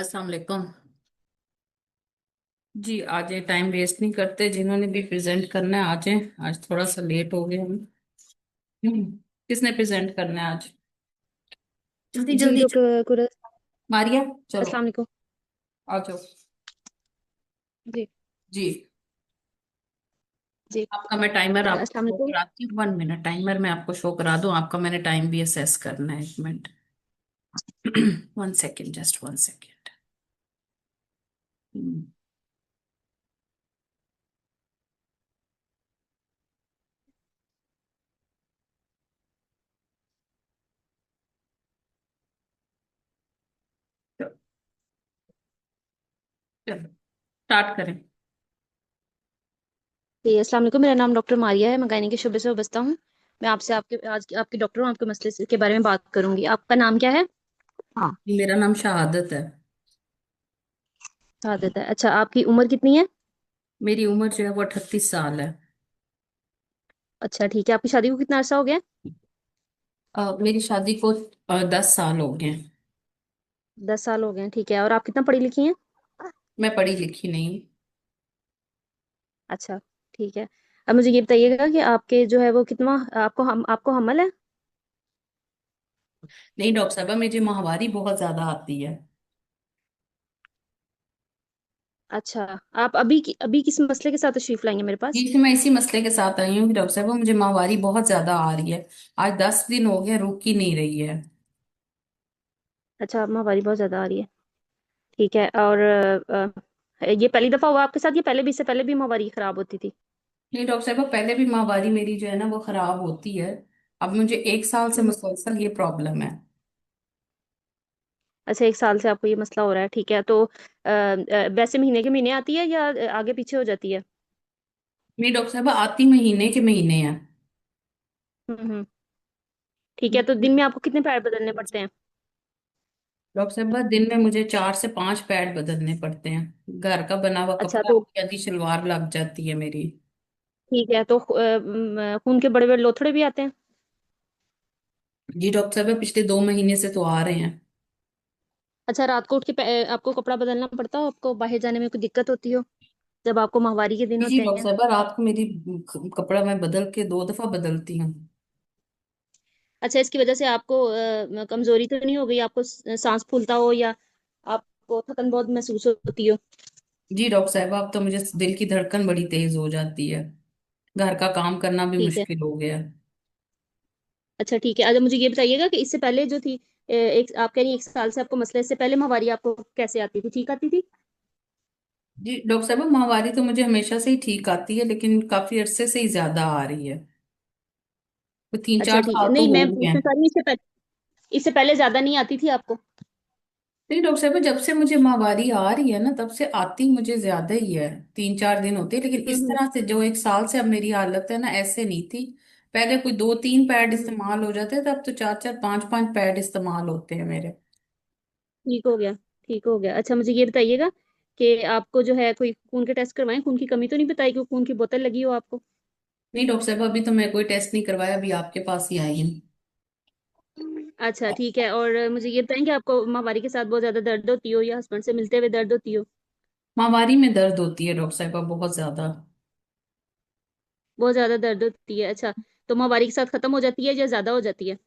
अस्सलाम वालेकुम। जी, आज ये टाइम वेस्ट नहीं करते, जिन्होंने भी प्रेजेंट करना है आ जाएं। आज थोड़ा सा लेट हो गए हम। किसने प्रेजेंट करना है आज? जल्दी जी जल्दी जल्दी। डॉक्टर कुरैश। मारिया, चलो अस्सलाम वालेकुम। आ जाओ। जी। जी, जी। आपका मैं टाइमर आपको अस्सलाम शो वालेकुम। कराती हूँ। 1 मिनट टाइमर मैं आपको शो करा दूँ। आपका मैंने टाइम भी असेस करना है। 1 मिनट। 1 second, just 1 second. चलो स्टार्ट करें। जी अस्सलाम वालेकुम। मेरा नाम डॉक्टर मारिया है, मैं गायनी के शुबे से वाबस्ता हूँ। मैं आपसे आपके आज आपके डॉक्टर हूँ, आपके के बारे में बात करूंगी। आपका नाम क्या है? हाँ। मेरा नाम शहादत है। आदत है। अच्छा, आपकी उम्र कितनी है? मेरी उम्र जो है वो 38 साल है। अच्छा ठीक है। आपकी शादी को कितना अर्सा हो गया? मेरी शादी को 10 साल हो गए हैं। 10 साल हो गए हैं, ठीक है। और आप कितना पढ़ी लिखी हैं? मैं पढ़ी लिखी नहीं। अच्छा ठीक है। अब मुझे ये बताइएगा कि आपके जो है वो कितना, आपको हमल है? नहीं डॉक्टर साहबा, मुझे माहवारी बहुत ज्यादा आती है। अच्छा। आप अभी किस मसले के साथ तशरीफ लाएंगे मेरे जी पास? जी, मैं इसी मसले के साथ आई हूँ कि डॉक्टर साहबा मुझे माहवारी बहुत ज्यादा आ रही है। आज 10 दिन हो गए, रुक ही नहीं रही है। अच्छा, आप हमारी बहुत ज्यादा आ रही है। ठीक है। और ये पहली दफा हुआ आपके साथ, ये पहले भी, इससे पहले भी हमारी खराब होती थी? नहीं डॉक्टर साहबा, पहले भी माहवारी मेरी जो है ना वो खराब होती है। अब मुझे 1 साल से हम्म। मुसलसल ये प्रॉब्लम है। अच्छा, 1 साल से आपको ये मसला हो रहा है, ठीक है। तो वैसे महीने के महीने आती है या आगे पीछे हो जाती है? नहीं डॉक्टर साहबा, आती महीने के महीने है। हम्म। ठीक है। तो दिन में आपको कितने पैड बदलने पड़ते हैं? डॉक्टर साहबा, दिन में मुझे 4 से 5 पैड बदलने पड़ते हैं। घर का बना हुआ अच्छा कपड़ा तो आधी शलवार लग जाती है मेरी। ठीक है। तो खून के बड़े बड़े लोथड़े भी आते हैं? जी डॉक्टर साहब, पिछले 2 महीने से तो आ रहे हैं। अच्छा, रात को उठ के आपको कपड़ा बदलना पड़ता हो? आपको बाहर जाने में कोई दिक्कत होती हो जब आपको माहवारी के दिन जी होते डॉक्टर हैं? साहब, रात को मेरी कपड़ा मैं बदल के 2 दफा बदलती हूँ। अच्छा, इसकी वजह से आपको कमजोरी तो नहीं हो गई? आपको सांस फूलता हो या आपको थकन बहुत महसूस होती हो? जी डॉक्टर साहब, अब तो मुझे दिल की धड़कन बड़ी तेज हो जाती है। घर का काम करना भी ठीक है। मुश्किल हो गया। अच्छा ठीक है। अच्छा, मुझे ये बताइएगा कि इससे पहले जो थी, एक आप कह रही हैं 1 साल से आपको मसला, इससे पहले माहवारी आपको कैसे आती थी? ठीक आती थी? जी डॉक्टर साहब, माहवारी तो मुझे हमेशा से ही ठीक आती है, लेकिन काफी अरसे से ही ज्यादा आ रही है। तो तीन अच्छा चार ठीक है। साल तो नहीं, हो मैं गए पूछना हैं। चाह रही हूँ, इससे पहले ज्यादा नहीं आती थी आपको? नहीं डॉक्टर साहब, जब से मुझे माहवारी आ रही है ना तब से आती मुझे ज्यादा ही है। 3 4 दिन होते हैं, लेकिन इस हम्म। तरह से जो 1 साल से अब मेरी हालत है ना, ऐसे नहीं थी। पहले कोई 2 3 पैड हम्म। इस्तेमाल हो जाते थे, अब तो 4 4 5 5 पैड इस्तेमाल होते हैं मेरे। ठीक हो गया। ठीक हो गया। अच्छा, मुझे ये बताइएगा कि आपको जो है कोई खून के टेस्ट करवाएं? खून की कमी तो नहीं बताई कि खून की बोतल लगी हो आपको? नहीं डॉक्टर साहब, अभी तो मैं कोई टेस्ट नहीं करवाया, अभी आपके पास ही आई हूँ। अच्छा ठीक है। और मुझे ये बताएं कि आपको माहवारी के साथ बहुत ज्यादा दर्द होती हो या हस्बैंड से मिलते हुए दर्द होती हो? माहवारी में दर्द होती है डॉक्टर साहब बहुत ज्यादा। बहुत ज्यादा दर्द होती है। अच्छा, तो माहवारी के साथ खत्म हो जाती है या ज्यादा हो जाती है?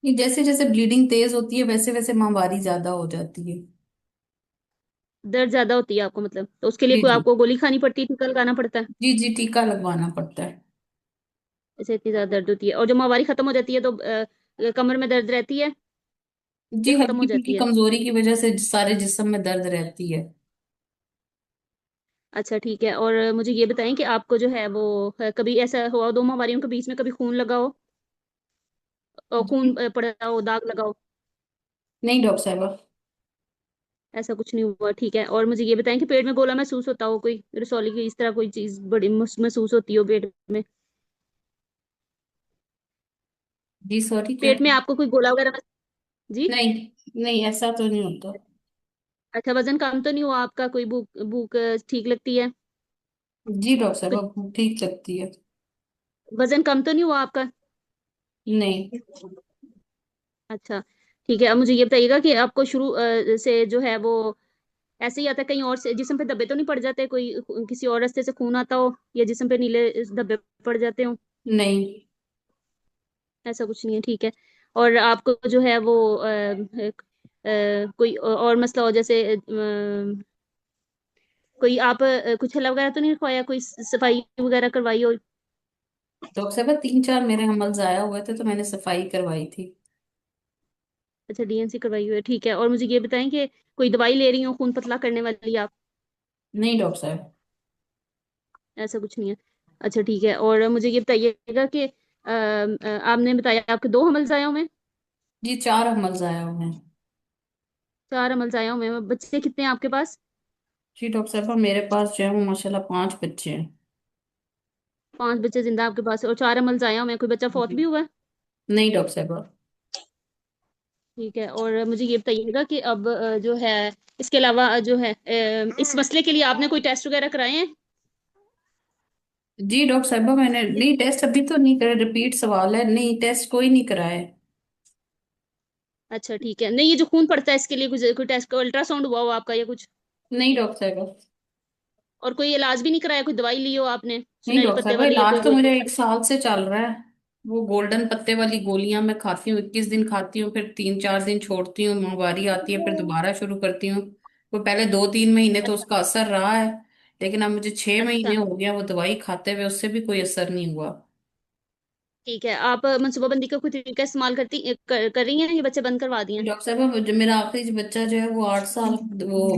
ये जैसे जैसे ब्लीडिंग तेज होती है वैसे वैसे माहवारी ज्यादा हो जाती है। दर्द ज्यादा होती है आपको, मतलब तो उसके लिए जी कोई जी। आपको गोली खानी पड़ती है, टीका लगाना पड़ता है? जी जी, टीका लगवाना पड़ता है। ऐसे इतनी ज्यादा दर्द होती है? और जब माहवारी खत्म हो जाती है तो कमर में दर्द रहती है जी, या खत्म हो हल्की जाती फुल्की है? कमजोरी की वजह से सारे जिस्म में दर्द रहती है। अच्छा ठीक है। और मुझे ये बताएं कि आपको जो है वो कभी ऐसा हुआ हो दो माहवारियों के बीच में, कभी खून लगा हो और खून जी। पड़ा हो, दाग लगा हो? नहीं डॉक्टर साहब। ऐसा कुछ नहीं हुआ, ठीक है। और मुझे ये बताएं कि पेट में गोला महसूस होता हो, कोई रसौली की इस तरह कोई चीज बड़ी महसूस होती हो पेट में? जी सॉरी, क्या पेट में कह? आपको कोई गोला वगैरह जी? नहीं नहीं, ऐसा तो नहीं होता। अच्छा, वजन कम तो नहीं हुआ आपका? कोई भूख भूख ठीक लगती है? जी डॉक्टर साहब, कुछ अब ठीक लगती है। वजन कम तो नहीं हुआ आपका? नहीं। अच्छा ठीक है। अब मुझे ये बताइएगा कि आपको शुरू से जो है वो ऐसे ही आता है, कहीं और से जिस्म पे धब्बे तो नहीं पड़ जाते, कोई किसी और रास्ते से खून आता हो या जिस्म पे नीले धब्बे पड़ जाते हो? नहीं। ऐसा कुछ नहीं है, ठीक है। और आपको जो है वो कोई और मसला हो, जैसे कोई आप कुछ हला वगैरह तो नहीं रखवाया, कोई सफाई वगैरह करवाई हो? डॉक्टर साहब 3-4 मेरे हमल जाया हुए थे तो मैंने सफाई करवाई थी। अच्छा, डीएनसी करवाई हुई है, ठीक है। और मुझे ये बताएं कि कोई दवाई ले रही हो खून पतला करने वाली आप? नहीं डॉक्टर साहब। ऐसा कुछ नहीं है। अच्छा ठीक है, और मुझे ये बताइएगा कि आपने बताया आपके 2 हमल जाया हुए हैं? जी 4 हमल जाया हुए हैं। 4 हमल जाया हुए हैं। बच्चे कितने हैं आपके पास? जी डॉक्टर साहब मेरे पास जो है वो माशाल्लाह 5 बच्चे हैं। 5 बच्चे जिंदा आपके पास है और 4 हमल जाया हुए हैं, कोई बच्चा फौत जी। भी हुआ है? नहीं डॉक्टर साहब। ठीक है, और मुझे ये बताइएगा कि अब जो है इसके अलावा जो है इस मसले के लिए आपने कोई टेस्ट वगैरह कराए हैं? जी डॉक्टर साहब मैंने नहीं टेस्ट अभी तो नहीं करे, रिपीट सवाल है, नहीं टेस्ट कोई नहीं कराया है। अच्छा ठीक है, नहीं ये जो खून पड़ता है इसके लिए कुछ कोई टेस्ट, अल्ट्रासाउंड हुआ हो आपका या कुछ? नहीं डॉक्टर साहब। और कोई इलाज भी नहीं कराया, कोई दवाई ली हो आपने नहीं सुनहरी डॉक्टर पत्ते साहब वाली या कोई इलाज तो मुझे गोली? 1 साल से चल रहा है। वो गोल्डन पत्ते वाली गोलियां मैं खाती हूँ, 21 दिन खाती हूँ, फिर 3-4 दिन छोड़ती हूँ, माहवारी आती है फिर दोबारा शुरू करती हूँ। वो पहले 2-3 महीने तो अच्छा उसका असर रहा है, लेकिन अब मुझे 6 महीने अच्छा हो गया वो दवाई खाते हुए, उससे भी कोई असर नहीं हुआ। ठीक है, आप मनसूबाबंदी का कोई तरीका इस्तेमाल कर रही हैं या बच्चे बंद करवा दिए हैं? डॉक्टर साहब जो मेरा आखिरी बच्चा जो है वो 8 साल, वो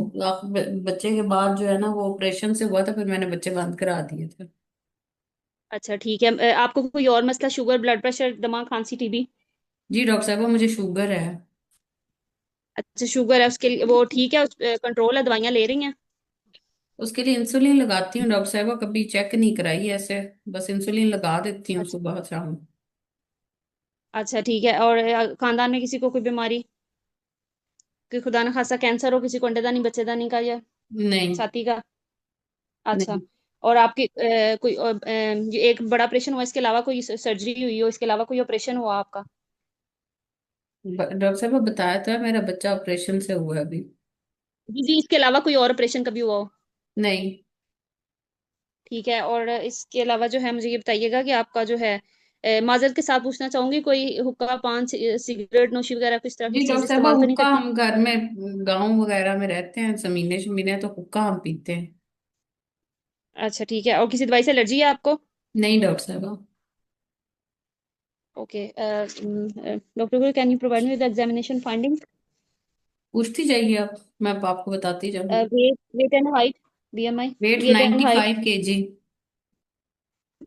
बच्चे के बाद जो है ना वो ऑपरेशन से हुआ था, फिर मैंने बच्चे बंद करा दिए थे। अच्छा ठीक है, आपको कोई और मसला, शुगर, ब्लड प्रेशर, दिमाग, खांसी, टीबी? जी डॉक्टर साहब मुझे शुगर है। अच्छा शुगर है, उसके लिए वो ठीक है, कंट्रोल है, दवाइयाँ ले रही हैं? उसके लिए इंसुलिन लगाती हूँ डॉक्टर साहब, कभी चेक नहीं कराई ऐसे, बस इंसुलिन लगा देती हूँ अच्छा सुबह शाम। अच्छा ठीक है, और खानदान में किसी को कोई बीमारी, कि खुदा न खासा कैंसर हो किसी को, अंडेदानी बच्चेदानी का या नहीं। छाती का? अच्छा। नहीं और आपकी कोई ये एक बड़ा ऑपरेशन हुआ, इसके अलावा कोई सर्जरी हुई हो, इसके अलावा कोई ऑपरेशन हुआ आपका? डॉक्टर साहब बताया तो है मेरा बच्चा ऑपरेशन से हुआ है अभी। जी जी, इसके अलावा कोई और ऑपरेशन कभी हुआ हो? नहीं। ठीक है, और इसके अलावा जो है मुझे ये बताइएगा कि आपका जो है माजरत के साथ पूछना चाहूंगी, कोई हुक्का, पान, सिगरेट नोशी वगैरह किस तरह की जी चीज डॉक्टर साहब इस्तेमाल तो नहीं हुक्का करती? हम घर में गांव वगैरह में रहते हैं, जमीनें शमीनें हैं, तो हुक्का हम पीते हैं। अच्छा ठीक है, और किसी दवाई से एलर्जी है आपको? नहीं डॉक्टर साहब। Okay, doctor, can you provide me with examination finding? पूछती जाइए आप, मैं आपको बताती जाऊंगी। Weight weight and height, BMI, weight weight and height, 95 kg।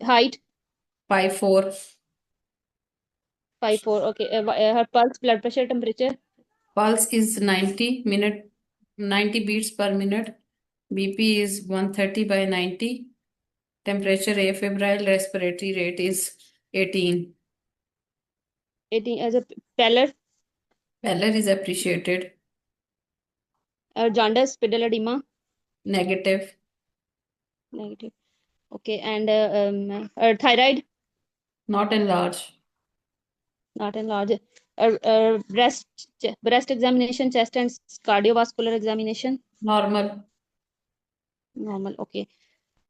Height? 5'4". 5'4", okay. Her pulse, blood pressure, temperature? Pulse is 90 beats per minute. BP is 130/90. Temperature afebrile. Respiratory rate is 18. 18 as a pallor? Pallor is appreciated. Jaundice, pedal edema? Negative. Negative, okay. And thyroid? Not enlarged. Not enlarged. Breast examination, chest and cardiovascular examination? Normal. Normal, okay.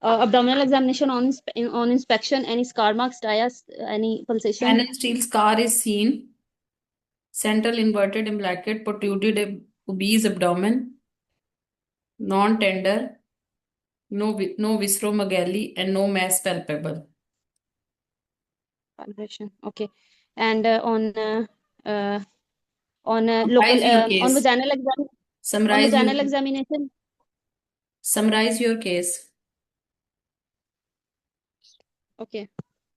abdominal examination on inspection, any scar marks, dias, any pulsation? Anal steel scar is seen. Central inverted umbilical protruded obese abdomen. Non-tender. No visceromegaly and no mass palpable. Palpation, okay. And uh, on Summarize local your on case. vaginal exam, on Summarize your vaginal examination? summarize your case. Okay.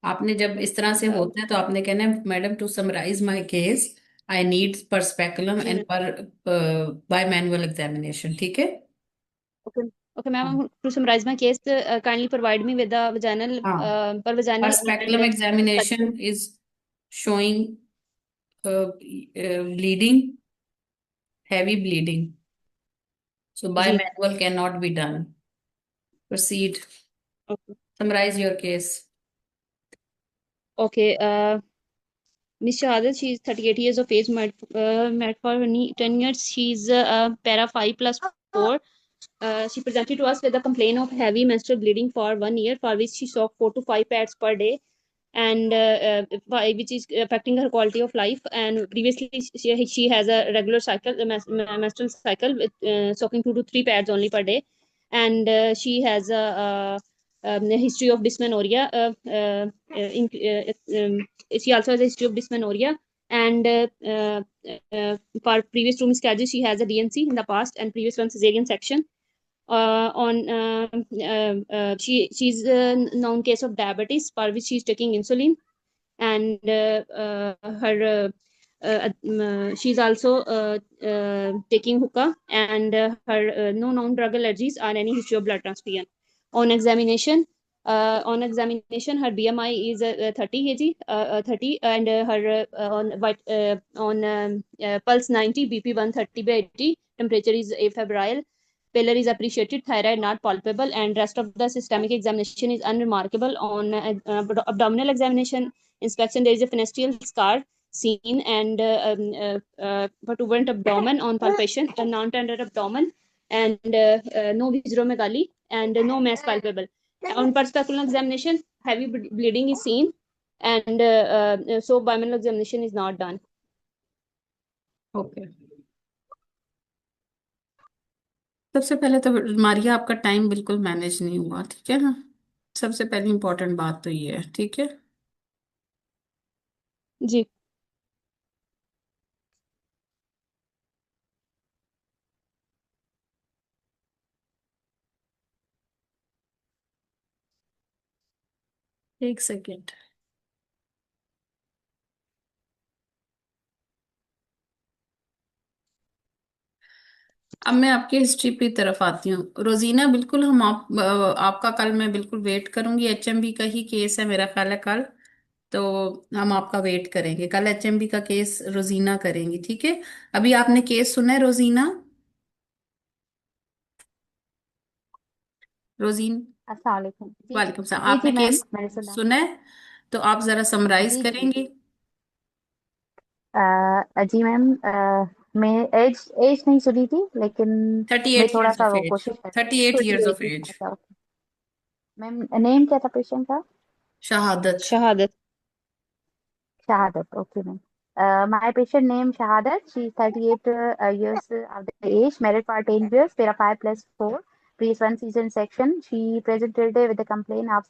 आपने जब इस तरह से uh, होता है तो आपने कहना है madam to summarize my case I need per speculum and hmm, per bye manual examination, ठीक है। okay. Okay, ma'am, हाँ। to summarize my case, kindly provide me with the vaginal हाँ per per vaginal and speculum examination inspection. Is showing bleeding, heavy bleeding, so by जी, manual can not be done. Proceed. okay. Summarize your case. Okay, Miss Shahadat, she is 38 years of age, met for 10 years. She is para 5 plus 2024. She presented to us with a complaint of heavy menstrual bleeding for 1 year, for which she saw 4 to 5 pads per day, and which is affecting her quality of life. And previously, she has a regular cycle, a menstrual cycle, with soaking 2 to 3 pads only per day, and she has a history of dysmenorrhea. She also has a history of dysmenorrhea, and for previous two miscarriages, she has a DNC in the past, and previous one cesarean section. On she's a known case of diabetes, for which she's taking insulin, and her she's also taking hookah, and her no known drug allergies or any history of blood transfusion. On examination, her BMI is 30 kg, 30, and her on pulse 90, BP 130/80, temperature is afebrile, pallor is appreciated, thyroid not palpable, and rest of the systemic examination is unremarkable. On abdominal examination inspection, there is a fenestrial scar seen, and protuberant abdomen on palpation, a non-tender abdomen, and no visceromegaly, and no mass palpable. On perspecular examination, heavy bleeding is seen, and so bimanual examination is not done. Okay, सबसे पहले तो मारिया आपका time बिल्कुल manage नहीं हुआ, ठीक है ना। सबसे पहली इंपॉर्टेंट बात तो ये है, ठीक है। जी। एक सेकेंड। अब मैं आपकी हिस्ट्री की तरफ आती हूँ रोजीना। बिल्कुल हम आपका कल मैं बिल्कुल वेट करूंगी। एचएमबी का ही केस है मेरा ख्याल है कल, तो हम आपका वेट करेंगे। कल एचएमबी का केस रोजीना करेंगी, ठीक है। अभी आपने केस सुना है रोजीना? रोजीन, अस्सलाम वालेकुम। जी वालेकुम सलाम। जी आपने जी मैम, केस मैंने सुना। सुना है? तो आप जरा समराइज जी जी करेंगी। जी मैम, मैं एज एज नहीं सुनी थी, लेकिन थर्टी मैं एट थोड़ा ईयर्स सा ऑफ वो एज। कोशिश कर। 38 ईयर्स ऑफ 28 ईयर्स। एज। अच्छा ओके मैम, नेम क्या था पेशेंट का? शहादत। शहादत। Shahadat, okay, ma'am. My patient name Shahadat. She's 38 years of the age, married for 10 years, para 5 plus 4, previous one season section. She presented with a complaint of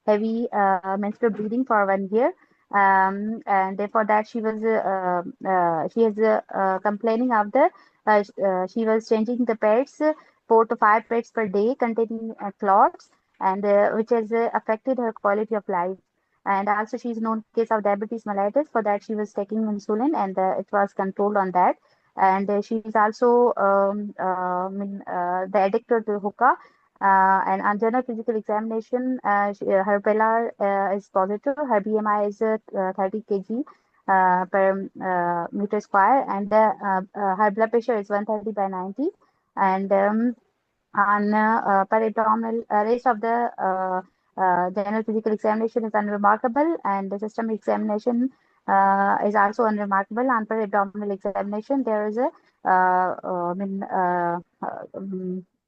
heavy menstrual bleeding for 1 year. And for that she is complaining of she was changing the pads, 4 to 5 pads per day containing clots, and which has affected her quality of life. And also she is known case of diabetes mellitus. For that she was taking insulin, and it was controlled on that. And she is also the addict to hookah. And on general physical examination, her pillar is positive. Her BMI is 30 kg per meter square, and her blood pressure is 130/90. And on per abdominal rest of the general physical examination is unremarkable, and the systemic examination is also unremarkable. On per abdominal examination, there is a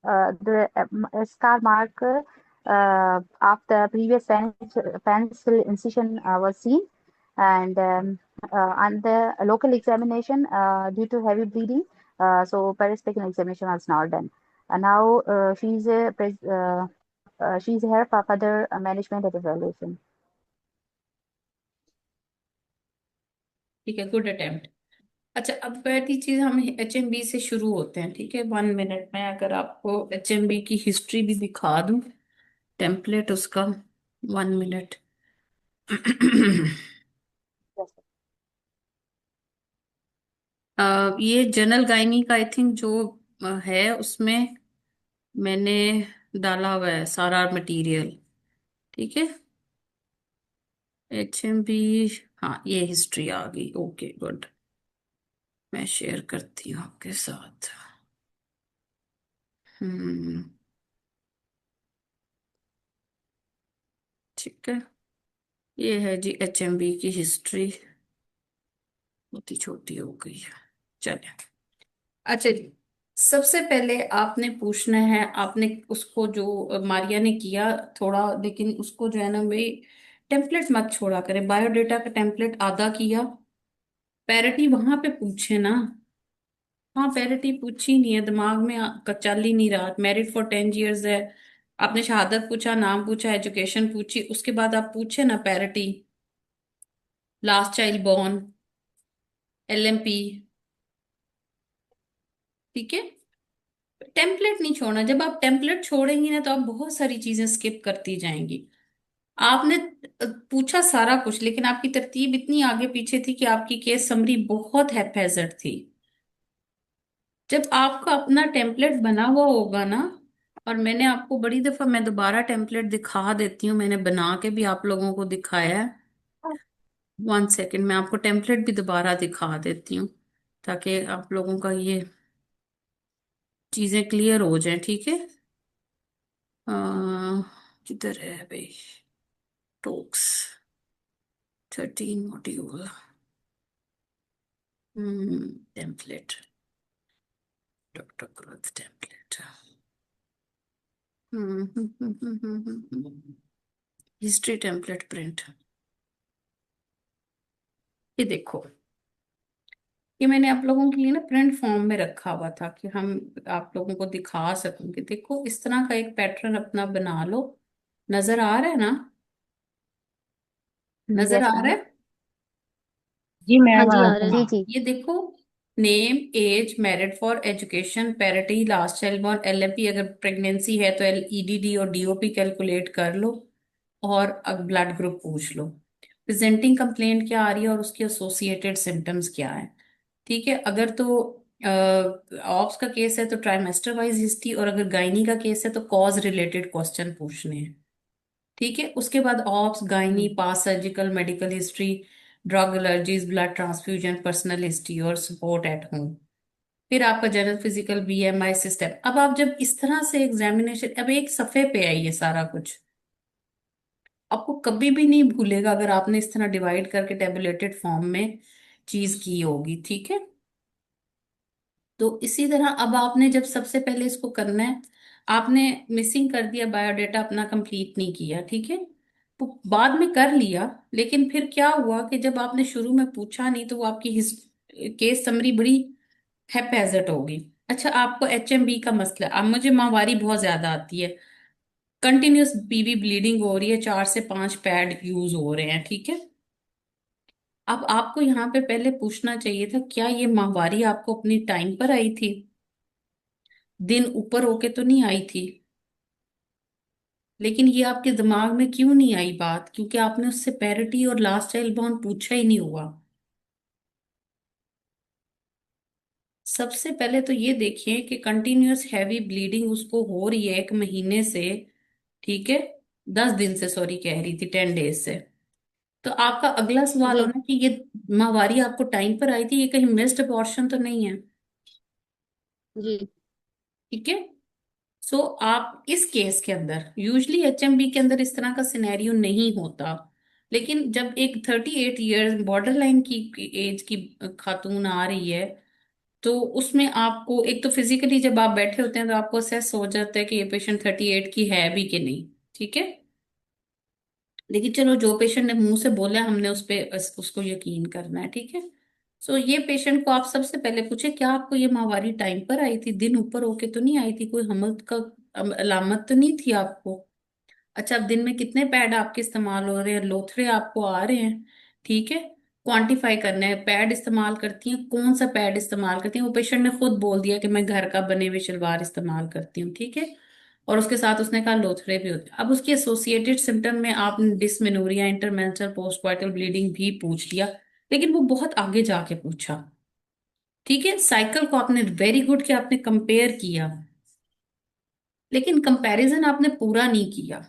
a scar mark of the previous pencil incision was seen. And on the local examination, due to heavy bleeding, so perispecinal examination was not done. Now she's here for further management and evaluation. ठीक है, good attempt. अच्छा, अब पहली चीज हम HMB से शुरू होते हैं, ठीक है। 1 मिनट में अगर आपको एचएमबी की हिस्ट्री भी दिखा दूं, टेम्पलेट उसका। 1 मिनट। Yes, sir. ये जनरल गायनी का आई थिंक जो है उसमें मैंने डाला हुआ है सारा मटेरियल, ठीक है। एचएमबी, हाँ ये हिस्ट्री आ गई, ओके गुड। मैं शेयर करती हूँ आपके साथ। हम्म, ठीक है। ये है जी एचएमबी की हिस्ट्री। बहुत ही छोटी हो गई है, चले। अच्छा जी, सबसे पहले आपने पूछना है, आपने उसको जो मारिया ने किया थोड़ा, लेकिन उसको जो है ना भाई, टेम्पलेट मत छोड़ा करें, बायोडेटा का टेम्पलेट आधा किया, पैरिटी वहां पे पूछे ना। हाँ, पैरिटी पूछी नहीं है, दिमाग में चल ही नहीं रहा। मैरिड फॉर 10 years है, आपने शहादत पूछा, नाम पूछा, एजुकेशन पूछी, उसके बाद आप पूछे ना parity, last child born, LMP। ठीक है, टेम्पलेट नहीं छोड़ना। जब आप टेम्पलेट छोड़ेंगी ना तो आप बहुत सारी चीजें स्किप करती जाएंगी। आपने पूछा सारा कुछ, लेकिन आपकी तरतीब इतनी आगे पीछे थी कि आपकी केस समरी बहुत हैphazard थी। जब आपका अपना टेम्पलेट बना हुआ होगा ना, और मैंने आपको बड़ी दफा, मैं दोबारा टेम्पलेट दिखा देती हूँ, मैंने बना के भी आप लोगों को दिखाया है। 1 सेकेंड, मैं आपको टेम्पलेट भी दोबारा दिखा देती हूँ, ताकि आप लोगों का ये चीजें क्लियर हो जाए। ठीक है, किधर है भाई, टोक्स 13 module, template, doctor growth template, history template print. ये देखो, ये मैंने आप लोगों के लिए ना प्रिंट फॉर्म में रखा हुआ था कि हम आप लोगों को दिखा सकूंगे। देखो, इस तरह का एक पैटर्न अपना बना लो। नजर आ रहा है ना? नजर यस आ रहा मैम। है? जी हाँ मैम, जी, आ आ रहा रहा है। है। जी हाँ, जी। ये देखो, name, age, married for education, parity, last child born, LMP, अगर प्रेगनेंसी है तो EDD और DOP कैलकुलेट कर लो, और ब्लड ग्रुप पूछ लो। प्रेजेंटिंग कंप्लेंट क्या आ रही है और उसके एसोसिएटेड सिम्टम्स क्या है। ठीक है, अगर तो ऑप्स का केस है तो ट्राइमेस्टर वाइज हिस्ट्री, और अगर गायनी का केस है तो कॉज रिलेटेड क्वेश्चन पूछने हैं। ठीक है, उसके बाद ops, gynae, hmm. Past surgical, medical history, drug allergies, blood transfusion, personal history और सपोर्ट एट होम। फिर आपका जनरल फिजिकल, BMI सिस्टम। अब आप जब इस तरह से एग्जामिनेशन, अब एक सफे पे है ये सारा कुछ, आपको कभी भी नहीं भूलेगा अगर आपने इस तरह डिवाइड करके टेबुलेटेड फॉर्म में चीज की होगी। ठीक है, तो इसी तरह अब आपने जब सबसे पहले इसको करना है, आपने मिसिंग कर दिया, बायोडाटा अपना कंप्लीट नहीं किया। ठीक है, तो बाद में कर लिया, लेकिन फिर क्या हुआ कि जब आपने शुरू में पूछा नहीं तो वो आपकी केस समरी बड़ी हैपेजेट होगी। अच्छा, आपको HMB का मसला, अब मुझे माहवारी बहुत ज्यादा आती है, कंटिन्यूस बीबी ब्लीडिंग हो रही है, 4 से 5 पैड यूज हो रहे हैं। ठीक है, अब आपको यहाँ पे पहले पूछना चाहिए था, क्या ये माहवारी आपको अपनी टाइम पर आई थी, दिन ऊपर होके तो नहीं आई थी? लेकिन ये आपके दिमाग में क्यों नहीं आई बात? क्योंकि आपने उससे पैरिटी और लास्ट चाइल्ड बॉर्न पूछा ही नहीं हुआ। सबसे पहले तो ये देखिए कि कंटिन्यूअस हैवी ब्लीडिंग उसको हो रही है 1 महीने से। ठीक है, 10 दिन से, सॉरी कह रही थी 10 days से। तो आपका अगला सवाल जी होना कि ये माहवारी आपको टाइम पर आई थी, ये कहीं मिस्ड अबॉर्शन तो नहीं है? जी ठीक है, सो आप इस केस के अंदर, यूजली HMB के अंदर इस तरह का सिनेरियो नहीं होता, लेकिन जब एक 38 years बॉर्डर लाइन की एज की खातून आ रही है, तो उसमें आपको एक तो फिजिकली जब आप बैठे होते हैं तो आपको असेस हो जाता है कि ये पेशेंट 38 की है भी कि नहीं। ठीक है, लेकिन चलो, जो पेशेंट ने मुंह से बोला है, हमने उस पे उसको यकीन करना है। ठीक है, सो ये पेशेंट को आप सबसे पहले पूछे, क्या आपको ये माहवारी टाइम पर आई थी, दिन ऊपर होके तो नहीं आई थी, कोई हमल का अलामत तो नहीं थी आपको? अच्छा, अब दिन में कितने पैड आपके इस्तेमाल हो रहे हैं, लोथड़े आपको आ रहे हैं? ठीक है, क्वांटिफाई करना है, पैड इस्तेमाल करती हैं, कौन सा पैड इस्तेमाल करती हैं? वो पेशेंट ने खुद बोल दिया कि मैं घर का बने हुए शलवार इस्तेमाल करती हूँ। ठीक है, और उसके साथ उसने कहा लोथड़े भी होते हैं। अब उसकी एसोसिएटेड सिम्टम में आपने डिस्मेनोरिया, इंटरमेंस्ट्रुअल, पोस्टकॉइटल ब्लीडिंग भी पूछ लिया, लेकिन वो बहुत आगे जाके पूछा। ठीक है, साइकिल को आपने वेरी गुड कि आपने कंपेयर किया, लेकिन कंपैरिजन आपने पूरा नहीं किया।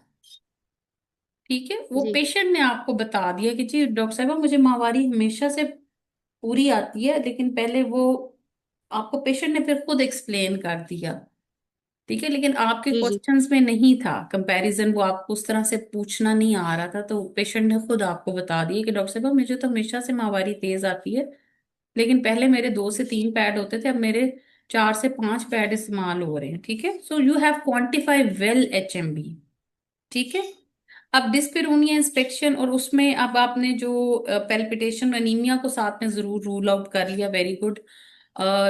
ठीक है, वो जी पेशेंट ने आपको बता दिया कि जी डॉक्टर साहब, मुझे माहवारी हमेशा से पूरी आती है, लेकिन पहले वो आपको पेशेंट ने फिर खुद एक्सप्लेन कर दिया। ठीक है, लेकिन आपके जी जी क्वेश्चंस में नहीं था कंपैरिजन, वो आपको उस तरह से पूछना नहीं आ रहा था, तो पेशेंट ने खुद आपको बता दिया कि डॉक्टर साहब, मुझे तो हमेशा से माहवारी तेज आती है, लेकिन पहले मेरे 2 से 3 पैड होते थे, अब मेरे 4 से 5 पैड इस्तेमाल हो रहे हैं, ठीक है। So you have quantify well HMB, ठीक है। अब डिस्पेरोनिया इंस्पेक्शन, और उसमें अब आपने जो पेल्पिटेशन एनीमिया को साथ में जरूर रूल आउट कर लिया, वेरी गुड।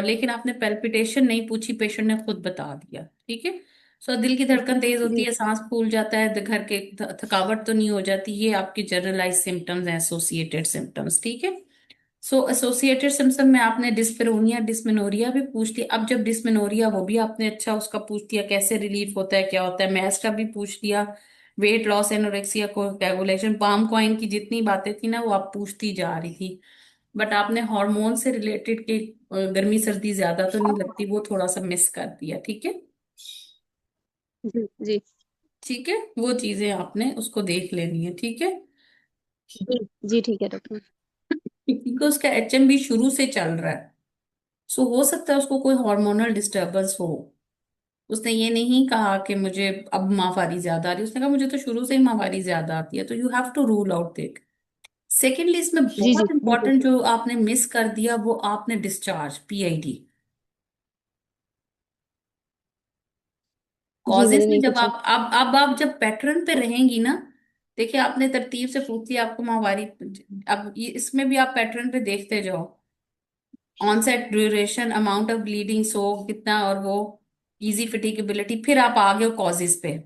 लेकिन आपने पेल्पिटेशन नहीं पूछी, पेशेंट ने खुद बता दिया, ठीक है। सो दिल की धड़कन तेज होती जी है, सांस फूल जाता है, घर के थकावट तो नहीं हो जाती, ये आपके जनरलाइज सिम्टम्स हैं, एसोसिएटेड सिम्टम्स, ठीक है। सो एसोसिएटेड सिम्टम में आपने डिस्पेरोनिया डिस्मेनोरिया भी पूछ लिया। अब जब डिस्मेनोरिया, वो भी आपने अच्छा उसका पूछ लिया, कैसे रिलीफ होता है, क्या होता है, मैस का भी पूछ लिया, weight loss, anorexia, coagulation, palm coin की जितनी बातें थी ना वो आप पूछती जा रही थी। बट आपने हार्मोन से रिलेटेड के गर्मी सर्दी ज्यादा तो नहीं लगती, वो थोड़ा सा मिस कर दिया, ठीक है। जी जी ठीक है, वो चीजें आपने उसको देख लेनी है, ठीक है। जी जी ठीक है डॉक्टर। क्योंकि उसका HMB शुरू से चल रहा है, सो हो सकता है उसको कोई हार्मोनल डिस्टरबेंस हो। उसने ये नहीं कहा कि मुझे अब माहवारी ज्यादा आ रही है, उसने कहा मुझे तो शुरू से ही माहवारी ज्यादा आती है, तो you have to rule out it. Secondly, इसमें जी जी बहुत बिल्कुल। इंपॉर्टेंट जो आपने मिस कर दिया, वो आपने डिस्चार्ज PID जी कॉजेज मैंने में, नहीं जब पूछा। आप अब आप जब पैटर्न पे रहेंगी ना, देखिए आपने तरतीब से पूछ लिया आपको माहवारी, अब इसमें भी आप पैटर्न पे देखते जाओ, onset duration, amount of bleeding, so कितना, और वो इजी फिटिकेबिलिटी, फिर आप आ गए कॉजेज पे।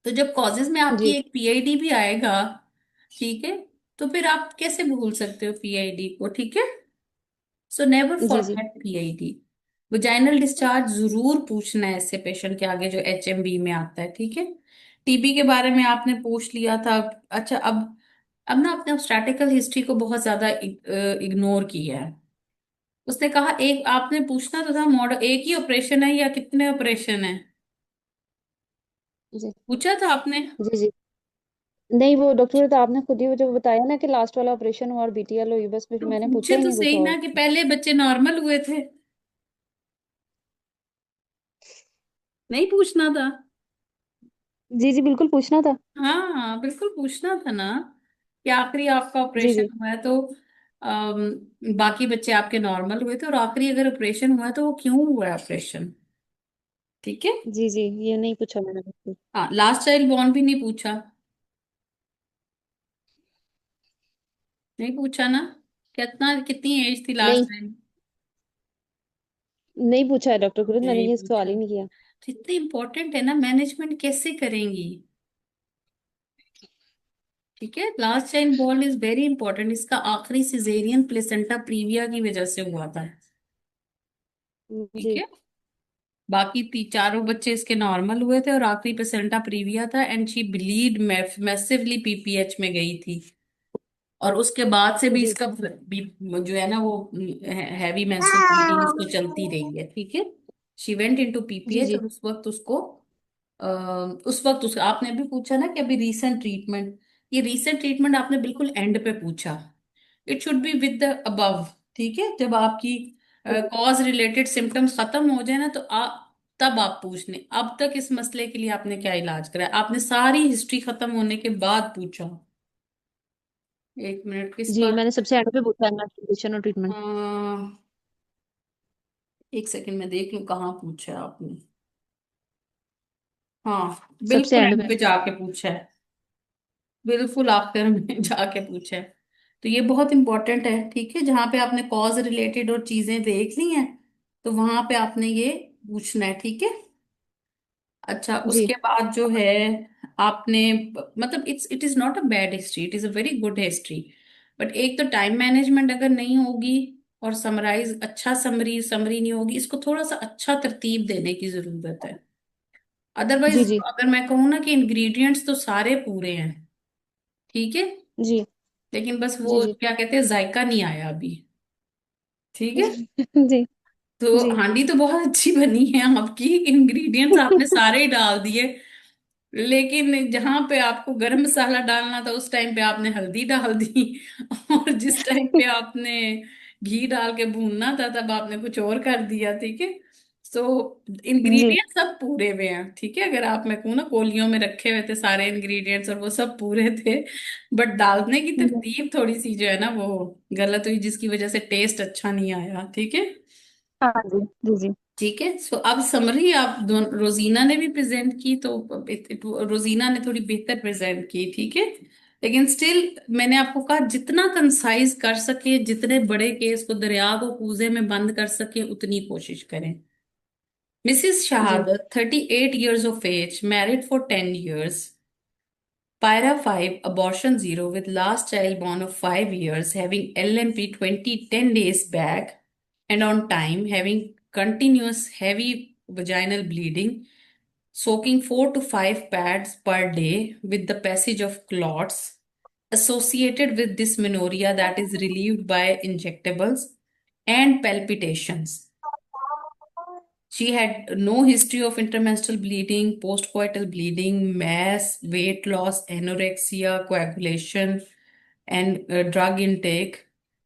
तो जब कॉजेज में आपकी जी एक PID भी आएगा, ठीक है, तो फिर आप कैसे भूल सकते हो PID को, ठीक है। सो नेवर जी जी फॉरगेट PID। वजाइनल डिस्चार्ज जरूर पूछना है ऐसे पेशेंट के आगे जो HMB में आता है, ठीक है। TB के बारे में आपने पूछ लिया था। अच्छा, अब ना आपने स्टैटिकल हिस्ट्री को बहुत ज्यादा इग्नोर किया है। उसने कहा एक, आपने पूछना तो था मॉडल एक ही ऑपरेशन है या कितने ऑपरेशन है, जी पूछा था आपने। जी जी नहीं, वो डॉक्टर तो आपने खुद ही वो जो बताया ना कि लास्ट वाला ऑपरेशन हुआ और BTL हुई, बस फिर तो मैंने पूछा पूछे ही तो नहीं कुछ सही और। ना कि पहले बच्चे नॉर्मल हुए थे, नहीं पूछना था। जी जी बिल्कुल पूछना था। हाँ बिल्कुल पूछना था ना, कि आखिरी आपका जी जी ऑपरेशन हुआ है तो बाकी बच्चे आपके नॉर्मल हुए थे, और आखिरी अगर ऑपरेशन हुआ है तो वो क्यों हुआ है ऑपरेशन, ठीक है। जी जी ये नहीं पूछा मैंने बिल्कुल। हाँ, लास्ट चाइल्ड बॉर्न भी नहीं पूछा, नहीं पूछा ना, कितना कितनी एज थी नहीं लास्ट टाइम, नहीं पूछा है डॉक्टर गुरु, मैंने नहीं ये सवाल पूछा। ही नहीं किया। तो इतनी इंपॉर्टेंट है ना, मैनेजमेंट कैसे करेंगी, ठीक है। Last child born is very important, इसका आखिरी सिजेरियन प्लेसेंटा प्रीविया की वजह से हुआ था, ठीक जी है। बाकी चारों बच्चे इसके नॉर्मल हुए थे, और आखिरी प्लेसेंटा प्रीविया था, and she bleed massively PPH में गई थी। और उसके बाद से भी जी इसका जो है ना वो हैवी मेंस्ट्रुअल ब्लीडिंग इसको चलती रही है, ठीक है। शी वेंट इनटू जी PPH, जी और अ, उस वक्त उस आपने भी पूछा ना कि अभी रीसेंट ट्रीटमेंट, ये रीसेंट ट्रीटमेंट आपने बिल्कुल एंड पे पूछा। It should be with the above, ठीक है। जब आपकी कॉज रिलेटेड सिम्टम्स खत्म हो जाए ना, तो तब आप पूछ लें अब तक इस मसले के लिए आपने क्या इलाज करा है, आपने सारी हिस्ट्री खत्म होने के बाद पूछा। एक मिनट, किस जी बात। मैंने सबसे एंड पे पूछा इन्वेस्टिगेशन और ट्रीटमेंट। एक सेकंड में देख लूं कहाँ पूछा है आपने। हाँ, सबसे बिल्कुल एंड एंड पे। पे जाके पूछा है, बिल्कुल आखिर में जाके पूछा है। तो ये बहुत इंपॉर्टेंट है, ठीक है। जहां पे आपने कॉज रिलेटेड और चीजें देख ली हैं, तो वहां पे आपने ये पूछना है, ठीक है। अच्छा, जी उसके बाद जो है आपने, मतलब it is not a bad history, it is a very good history. But एक तो टाइम मैनेजमेंट अगर नहीं होगी, और समराइज अच्छा समरी समरी नहीं होगी, इसको थोड़ा सा अच्छा तरतीब देने की जरूरत है। जी अदरवाइज जी अगर मैं कहूँ ना कि इंग्रेडिएंट्स तो सारे पूरे हैं, ठीक है, जी लेकिन बस जी वो जी क्या कहते हैं, जायका नहीं आया अभी, ठीक है। जी तो जी हांडी तो बहुत अच्छी बनी है आपकी, इंग्रेडिएंट्स आपने सारे ही डाल दिए, लेकिन जहां पे आपको गरम मसाला डालना था उस टाइम पे आपने हल्दी डाल दी, और जिस टाइम पे आपने घी डाल के भूनना था तब आपने कुछ और कर दिया, ठीक है। सो जी इंग्रेडिएंट सब पूरे हुए हैं, ठीक है। अगर आप, मैं कहूँ ना, कोलियों में रखे हुए थे सारे इंग्रेडिएंट्स और वो सब पूरे थे, बट डालने की जी तरतीब थोड़ी सी जो है ना वो गलत हुई, जिसकी वजह से टेस्ट अच्छा नहीं आया, ठीक है। हाँ जी। जी जी। ठीक है। सो अब समरी आप दोनों, रोजीना ने भी प्रेजेंट की तो रोजीना ने थोड़ी बेहतर प्रेजेंट की, ठीक है। लेकिन स्टिल मैंने आपको कहा जितना कंसाइज कर सके, जितने बड़े केस को दरिया को कूजे में बंद कर सके उतनी कोशिश करें। मिसिस जी शहादत 38 years of age, married for 10 years, Pyra 5, abortion 0, with last child born of 5 years, having LMP 20 10 days back and on time, having continuous heavy vaginal bleeding, soaking 4 to 5 pads per day with the passage of clots, associated with dysmenorrhea that is relieved by injectables, and palpitations. She had no history of intermenstrual bleeding, postcoital bleeding, mass, weight loss, anorexia, coagulation, and drug intake.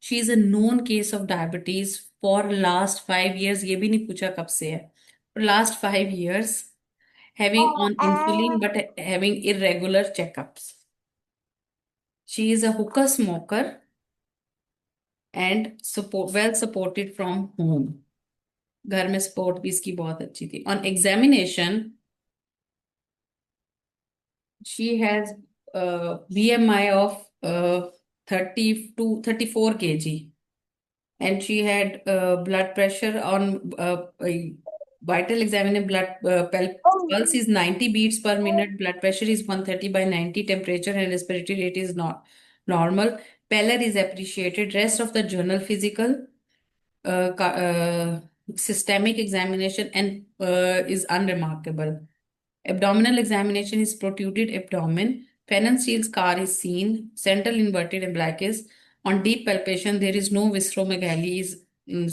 She is a known case of diabetes for last 5 years. ये भी नहीं पूछा कब से है. For last 5 years, having on insulin but having irregular checkups. She is a hookah smoker and well supported from home. घर में support भी इसकी बहुत अच्छी थी. On examination, she has BMI of 30 to 34 kg, and she had blood pressure on vital examining blood pulse is 90 beats per minute, blood pressure is 130 by 90, temperature and respiratory rate is not normal. Pallor is appreciated. Rest of the journal physical, systemic examination and is unremarkable. Abdominal examination is protruded abdomen. Phalangeal scar is seen. Central inverted umbilicus. On deep palpation, there is no visceromegaly is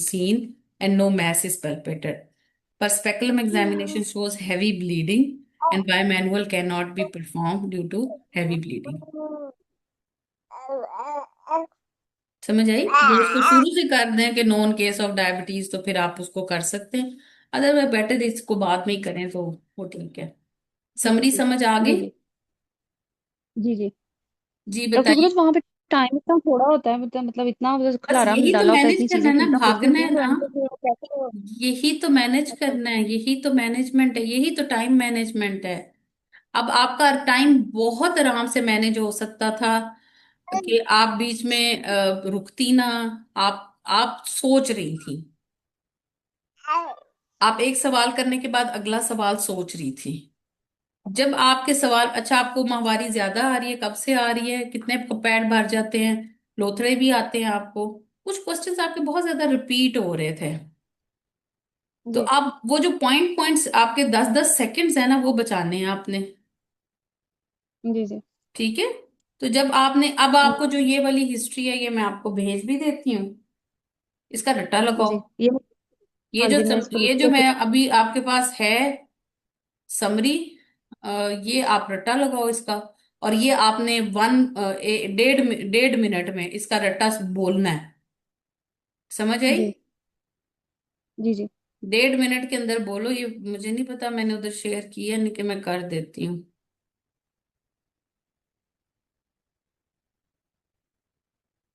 seen and no mass is palpated. Per speculum examination shows heavy bleeding and bimanual cannot be performed due to heavy bleeding. समझ आई? अगर उसको शुरू से कर दें कि non case of diabetes तो फिर आप उसको कर सकते हैं, अदरवाइज बेटर इसको बाद में ही करें तो वो ठीक है। जी समरी जी। समझ आ जी गई? जी। जी जी। जी डॉक्टर बताइए। फिरोज वहां पे टाइम इतना थोड़ा होता है, मतलब इतना बस खलारा यही तो डाला होता है, मैनेज इतनी करना चीजें है ना, पूछना पूछती भागना होती है है, तो ना, एंड पे फिर कैसे? यही तो मैनेज अच्छा। करना है, यही तो मैनेजमेंट है, यही तो टाइम मैनेजमेंट है। अब आपका टाइम बहुत आराम से मैनेज हो सकता था कि आप बीच में रुकती ना। आप सोच रही थी, आप एक सवाल करने के बाद अगला सवाल सोच रही थी। जब आपके सवाल, अच्छा आपको माहवारी ज्यादा आ रही है, कब से आ रही है, कितने पैड भर जाते हैं, लोथड़े भी आते हैं आपको, कुछ क्वेश्चंस आपके बहुत ज्यादा रिपीट हो रहे थे। तो जी आप वो जो पॉइंट्स आपके 10-10 सेकंड्स है ना, वो बचाने हैं आपने। जी। जी ठीक है। तो जब आपने, अब आपको जो ये वाली हिस्ट्री है ये मैं आपको भेज भी देती हूँ, इसका रट्टा लगाओ। जी। ये, हाँ जी, मैं इसको लिख ये जो के मैं फिर। अभी आपके पास है समरी, ये आप रट्टा लगाओ इसका। और ये आपने 1 डेढ़ मिनट में इसका रट्टा बोलना है। समझ आई? जी जी। जी 1.5 मिनट के अंदर बोलो। ये मुझे नहीं पता मैंने उधर शेयर किया नहीं, कि मैं कर देती हूँ।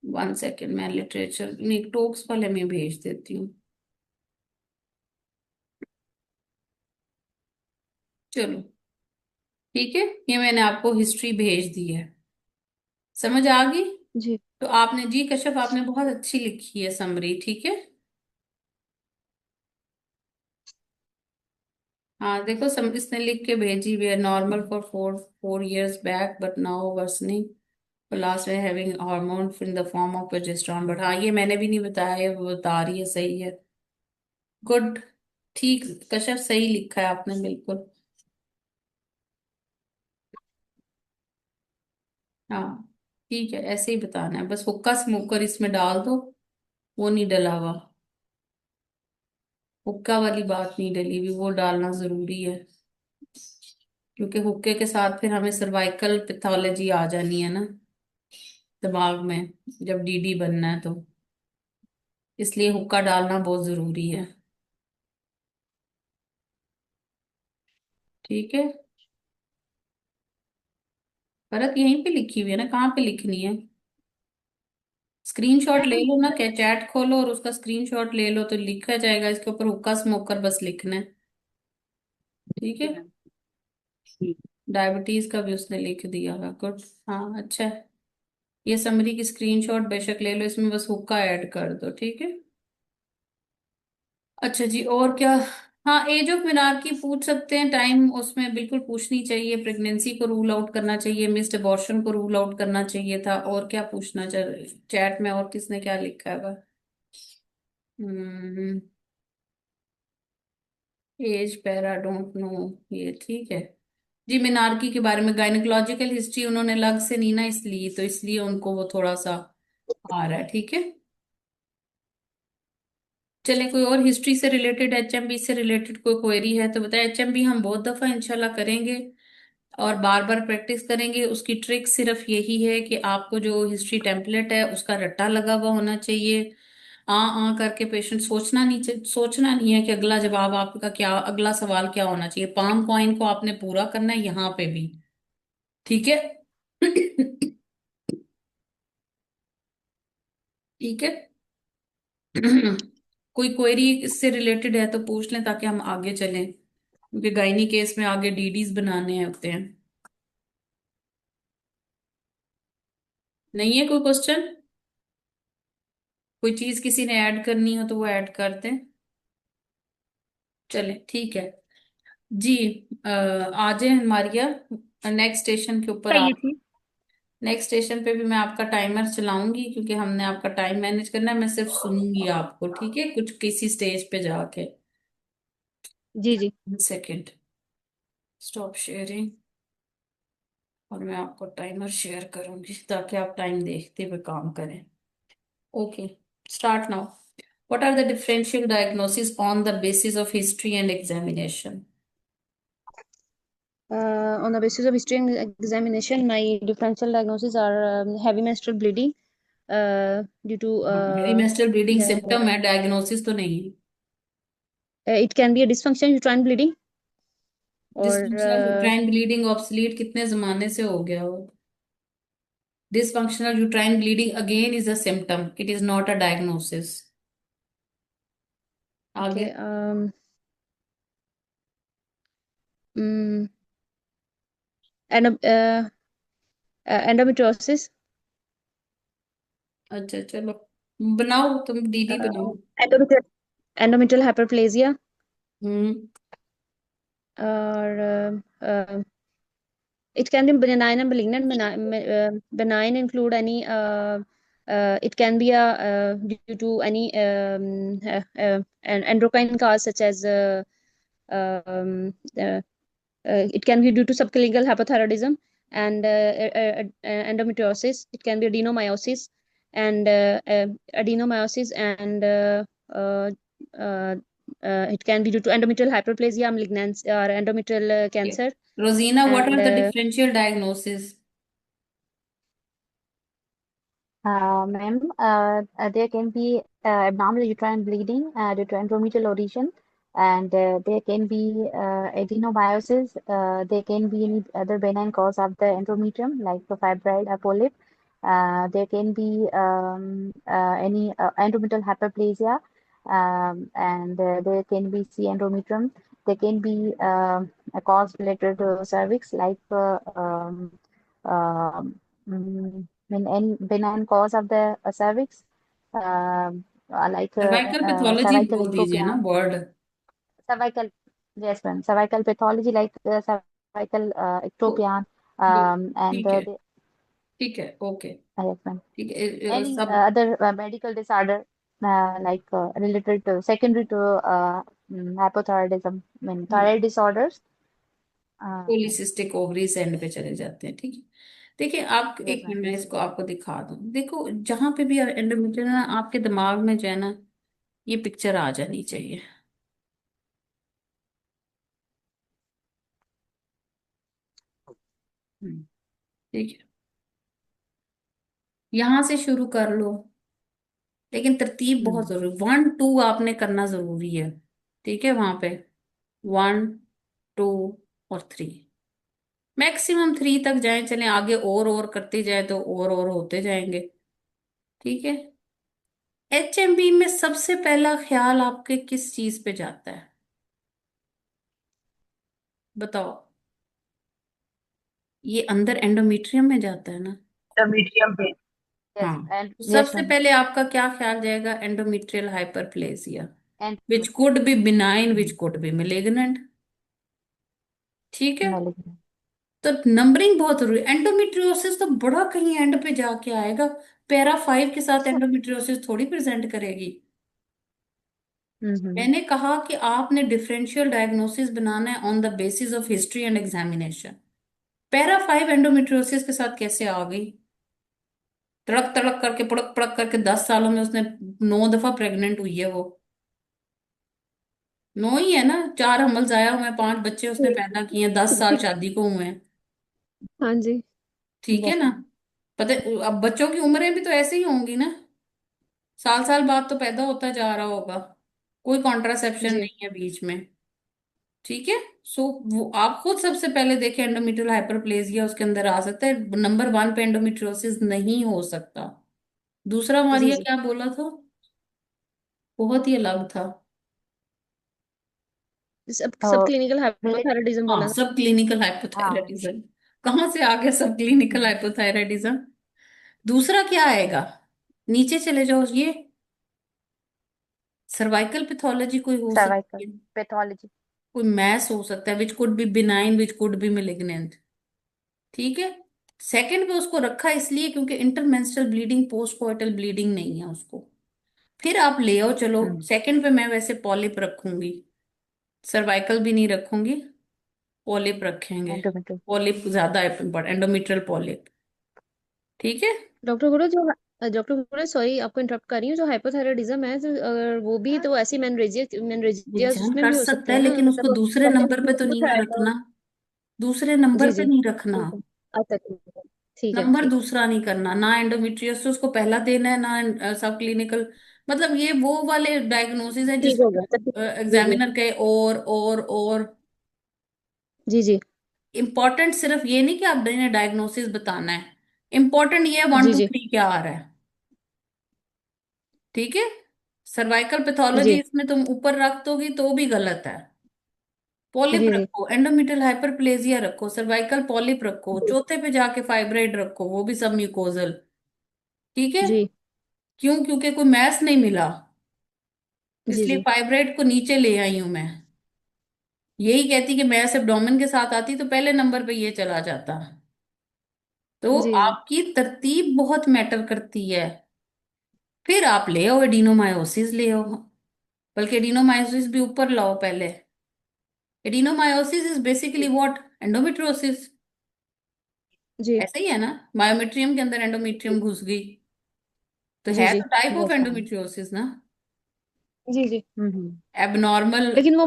1 सेकेंड, मैं लिटरेचर नहीं, टॉक्स वाले में भेज देती हूँ। चलो ठीक है, ये मैंने आपको हिस्ट्री भेज दी है। समझ आ गई? जी। तो आपने, जी कश्यप, आपने बहुत अच्छी लिखी है समरी, ठीक है। हाँ देखो, इसने लिख के भेजी हुई है, normal for 4 4 years back but now worsening, last में having hormone in the form of progesterone. But हाँ, ये मैंने भी नहीं बताया, ये वो बता रही है, सही है। गुड। ठीक, कश्यप सही लिखा है आपने, बिल्कुल। हाँ ठीक है, ऐसे ही बताना है, बस हुक्का स्मोकर इसमें डाल दो, वो नहीं डला हुआ, हुक्का वाली बात नहीं डली हुई, वो डालना जरूरी है। क्योंकि हुक्के के साथ फिर हमें सर्वाइकल पैथोलॉजी आ जानी है ना दिमाग में, जब डीडी बनना है तो, इसलिए हुक्का डालना बहुत जरूरी है। ठीक है। परत यहीं पे लिखी हुई है ना, कहाँ पे लिखनी है? स्क्रीनशॉट ले लो ना, क्या चैट खोलो और उसका स्क्रीनशॉट ले लो, तो लिखा जाएगा इसके ऊपर हुक्का स्मोकर, बस लिखना है। ठीक है। जी मैम। ठीक। डायबिटीज का भी उसने लिख दिया होगा, गुड। हाँ अच्छा है। ये समरी की स्क्रीनशॉट बेशक ले लो, इसमें बस हुक्का ऐड कर दो, ठीक है। अच्छा जी, और क्या। हाँ, एज ऑफ मीनार की पूछ सकते हैं, टाइम उसमें बिल्कुल पूछनी चाहिए, प्रेगनेंसी को रूल आउट करना चाहिए, मिस्ड अबॉर्शन को रूल आउट करना चाहिए था, और क्या पूछना चाहिए चैट में, और किसने क्या लिखा है। हम्म। एज पैरा डोंट नो, ये ठीक है। जी, मिनार्की के बारे में गायनेकोलॉजिकल हिस्ट्री उन्होंने अलग से नहीं ना, इसलिए तो इसलिए उनको वो थोड़ा सा आ रहा है, ठीक है। चले, कोई और हिस्ट्री से रिलेटेड, एचएमबी से रिलेटेड कोई क्वेरी है तो बताए। एचएमबी हम बहुत दफा इंशाल्लाह करेंगे और बार बार प्रैक्टिस करेंगे। उसकी ट्रिक सिर्फ यही है कि आपको जो हिस्ट्री टेम्पलेट है उसका रट्टा लगा हुआ होना चाहिए। आ करके पेशेंट सोचना नहीं है कि अगला जवाब आपका क्या, अगला सवाल क्या होना चाहिए। पाम कॉइन को आपने पूरा करना है यहाँ पे भी, ठीक है। ठीक है। कोई क्वेरी इससे रिलेटेड है तो पूछ लें ताकि हम आगे चलें, क्योंकि गायनी केस में आगे डीडीज बनाने होते हैं। नहीं है कोई क्वेश्चन? कोई चीज किसी ने ऐड करनी हो तो वो ऐड कर दें। चले ठीक है जी। आ जाए मारिया, नेक्स्ट स्टेशन के ऊपर चाहिए आप। थी। नेक्स्ट स्टेशन पे भी मैं आपका टाइमर चलाऊंगी, क्योंकि हमने आपका टाइम मैनेज करना है। मैं सिर्फ सुनूंगी आपको, ठीक है, कुछ किसी स्टेज पे जाके। जी जी। सेकंड, स्टॉप शेयरिंग, और मैं आपको टाइमर शेयर करूंगी ताकि आप टाइम देखते हुए काम करें। Okay, start now. What are the differential diagnoses on the basis of history and examination? On the basis of history and examination, my differential diagnoses are heavy menstrual bleeding due to heavy menstrual bleeding uh, symptom है, diagnosis तो नहीं है। it can be a dysfunction uterine bleeding or dysfunctional uterine bleeding obsolete कितने जमाने से हो गया वो। Dysfunctional uterine bleeding again is a symptom, it is not a diagnosis. आगे। okay um, and endometriosis, अच्छा चलो, बनाओ तुम दीदी uh, बनाओ। endometrial hyperplasia hmm. or it can be benign and malignant. Benign include any it can be due to any an endocrine cause such as um, uh, it can be due to subclinical hypothyroidism and endometriosis. It can be adenomyosis and adenomyosis and uh, uh, it can be due to endometrial hyperplasia, malignancy, or endometrial cancer. Rozina, what And are the differential diagnosis? Ma'am, there can be abnormal uterine bleeding due to endometrial erosion, and there can be adenomyosis. There can be any other benign cause of the endometrium, like the fibroid or polyp. There can be any endometrial hyperplasia, and there can be C endometrium. There can be a cause related to cervix, like in any benign cause of the cervix, like cervical pathology cervical बोल दीजिए ना ectopion, word. cervical, yes, ma'am, cervical pathology like cervical ectopion, and ठीक है, ठीक है, okay. yes, ma'am, ठीक है, any सब। other medical disorder like related to secondary to hypothyroidism, I mean thyroid disorders. Uh, polycystic ovaries and पे चले जाते हैं, ठीक है। देखिए, आप yes, एक ma'am. मिनट में इसको आपको दिखा दूं। देखो, जहां पे भी एंडोमेट्रियम है ना, आपके दिमाग में जो है ना, ये पिक्चर आ जानी चाहिए। ठीक है, यहां से शुरू कर लो, लेकिन तरतीब बहुत Hmm. जरूरी, 1 2 आपने करना जरूरी है। ठीक है, वहां पे 1 2 और 3, मैक्सिमम 3 तक जाए, चले आगे और करते जाए तो और होते जाएंगे। ठीक है। HMB में सबसे पहला ख्याल आपके किस चीज पे जाता है, बताओ। ये अंदर एंडोमेट्रियम में जाता है ना। मीडियम पे। यस हाँ, एंड तो यस सबसे मैम। पहले आपका क्या ख्याल जाएगा, endometrial hyperplasia, and which could be benign which could B malignant. ठीक है। मैलिग्नेंट। तो नंबरिंग बहुत जरूरी, एंडोमेट्रियोसिस तो बड़ा कहीं एंड पे जाके आएगा। पैरा 5 के साथ अच्छा। एंडोमेट्रियोसिस थोड़ी प्रेजेंट करेगी। हम्म। मैंने कहा कि आपने डिफरेंशियल डायग्नोसिस बनाना है on the basis of history and examination. Para 5 endometriosis के साथ कैसे आ गई, तड़क तड़क करके पड़क पड़क करके 10 सालों में उसने 9 दफा प्रेग्नेंट हुई है वो। 9 ही है ना, 4 हमल जाया हुए हैं, 5 बच्चे उसने जी पैदा किए हैं, 10 साल शादी को हुए हैं। हाँ जी ठीक है यस ना। मैम। पता अब बच्चों की उम्रें भी तो ऐसे ही होंगी ना, साल साल बाद तो पैदा होता जा रहा होगा, कोई कॉन्ट्रासेप्शन जी नहीं है बीच में। ठीक है। सो वो आप खुद सबसे पहले देखें, एंडोमेट्रियल हाइपरप्लेजिया उसके अंदर आ सकता है, नंबर 1 पे एंडोमेट्रियोसिस नहीं हो सकता। दूसरा जी मारिया जी। क्या बोला था, बहुत ही अलग था। सब तो क्लिनिकल मेरे हाइपोथायराइडिज्म हाँ, बोला था। सब क्लिनिकल हाँ। हाइपोथायराइडिज्म। कहाँ से आ गया सब क्लिनिकल हाइपोथायराइडिज्म। दूसरा क्या आएगा, नीचे चले जाओ, ये सर्वाइकल पैथोलॉजी कोई हो सर्वाइकल सकती है, पैथोलॉजी। कोई मैस हो सकता है, विच could be benign which could B malignant. ठीक है। सेकंड पे उसको रखा इसलिए क्योंकि intermenstrual bleeding post coital bleeding नहीं है उसको। फिर आप ले आओ, चलो हम्म। सेकंड पे मैं वैसे पॉलिप रखूंगी, सर्वाइकल भी नहीं रखूंगी, पॉलिप रखेंगे। एंडोमेट्रियल। पॉलिप ज्यादा इम्पोर्टेंट, एंडोमेट्रियल पॉलिप। ठीक है। डॉक्टर गुरु जो डॉक्टर गुरु सॉरी आपको इंटरप्ट कर रही हूँ, जो हाइपोथायराइडिज्म है तो अगर वो भी तो ऐसी मेनरेजिया विजन उसमें कर भी हो सकता सकती है है ना, लेकिन उसको मतलब दूसरे बच्चे नंबर पे तो नहीं कुछ ना है तो। रखना, दूसरे जी नंबर पे जी नहीं रखना। ठीक है। अच्छा ठीक है ठीक है नंबर ठीक। दूसरा नहीं करना, ना एंडोमेट्रियोसिस को पहला देना है, ना सब क्लिनिकल। मतलब ये वो वाले डायग्नोसिस है ठीक हो गया जिसमें तो जी जी एग्जामिनर कहे और जी जी इम्पोर्टेंट सिर्फ ये नहीं कि आपने डायग्नोसिस बताना है, इम्पोर्टेंट ये है वन जी टू जी थ्री क्या आ रहा है। ठीक है। सर्वाइकल जी पैथोलॉजी जी इसमें तुम ऊपर रख दोगी तो भी गलत है। पॉलिप जी जी रखो, एंडोमेट्रियल हाइपरप्लेजिया रखो, सर्वाइकल पॉलिप रखो, जी चौथे पे जाके फाइब्राइड रखो, वो भी सब म्यूकोजल। ठीक है। जी क्यों, क्योंकि कोई मैस नहीं मिला, जी इसलिए जी फाइब्राइड को नीचे ले आई हूं मैं। यही कहती कि मैस एब्डोमेन के साथ आती तो पहले नंबर पे ये चला जाता। तो जी जी आपकी तरतीब बहुत मैटर करती है। फिर आप ले आओ एडिनोमायोसिस ले आओ, बल्कि एडिनोमायोसिस भी ऊपर लाओ पहले। Adenomyosis is basically what, endometriosis. जी ऐसा ही है ना, मायोमेट्रियम के अंदर एंडोमेट्रियम घुस गई, तो जी है जी तो type of yes ma'am. Endometriosis ना। जी जी। एबनॉर्मल। लेकिन वो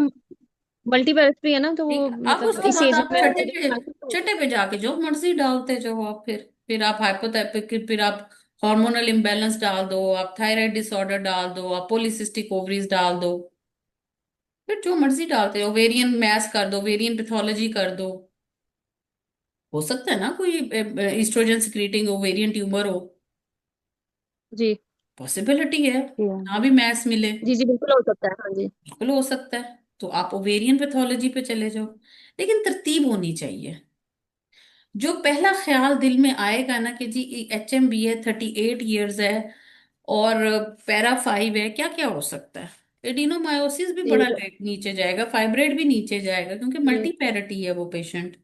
मल्टीपैरेंट भी है ना, तो ठीक वो है, अब मतलब उसके इस बाद एज आप में छठे वो पे, छठे पे जाके जो मर्जी डालते जाओ आप, फिर आप हाइपोथाइपिक, फिर आप हार्मोनल इम्बेलेंस डाल दो, आप थायराइड डिसऑर्डर डाल दो, आप पॉलीसिस्टिक ओवरीज डाल दो, फिर जो मर्जी डालते हो, ओवेरियन मैस कर दो, ओवेरियन पैथोलॉजी कर दो। हो सकता है ना कोई ईस्ट्रोजन सिक्रीटिंग ओवेरियन ट्यूमर हो, जी पॉसिबिलिटी है, जी ना भी मैस मिले, जी जी बिल्कुल हो सकता है हाँ जी। बिल्कुल हो सकता है। तो आप ओवेरियन पैथोलॉजी पे चले जाओ, लेकिन तरतीब होनी चाहिए। जो पहला ख्याल दिल में आएगा ना कि जी HMB है, 38 ईयर्स है, और पैरा 5 है, क्या क्या हो सकता है। एडिनोमायोसिस भी जी बड़ा नीचे जाएगा, फाइब्रोइड भी नीचे जाएगा, क्योंकि जी मल्टी पैरिटी है वो पेशेंट।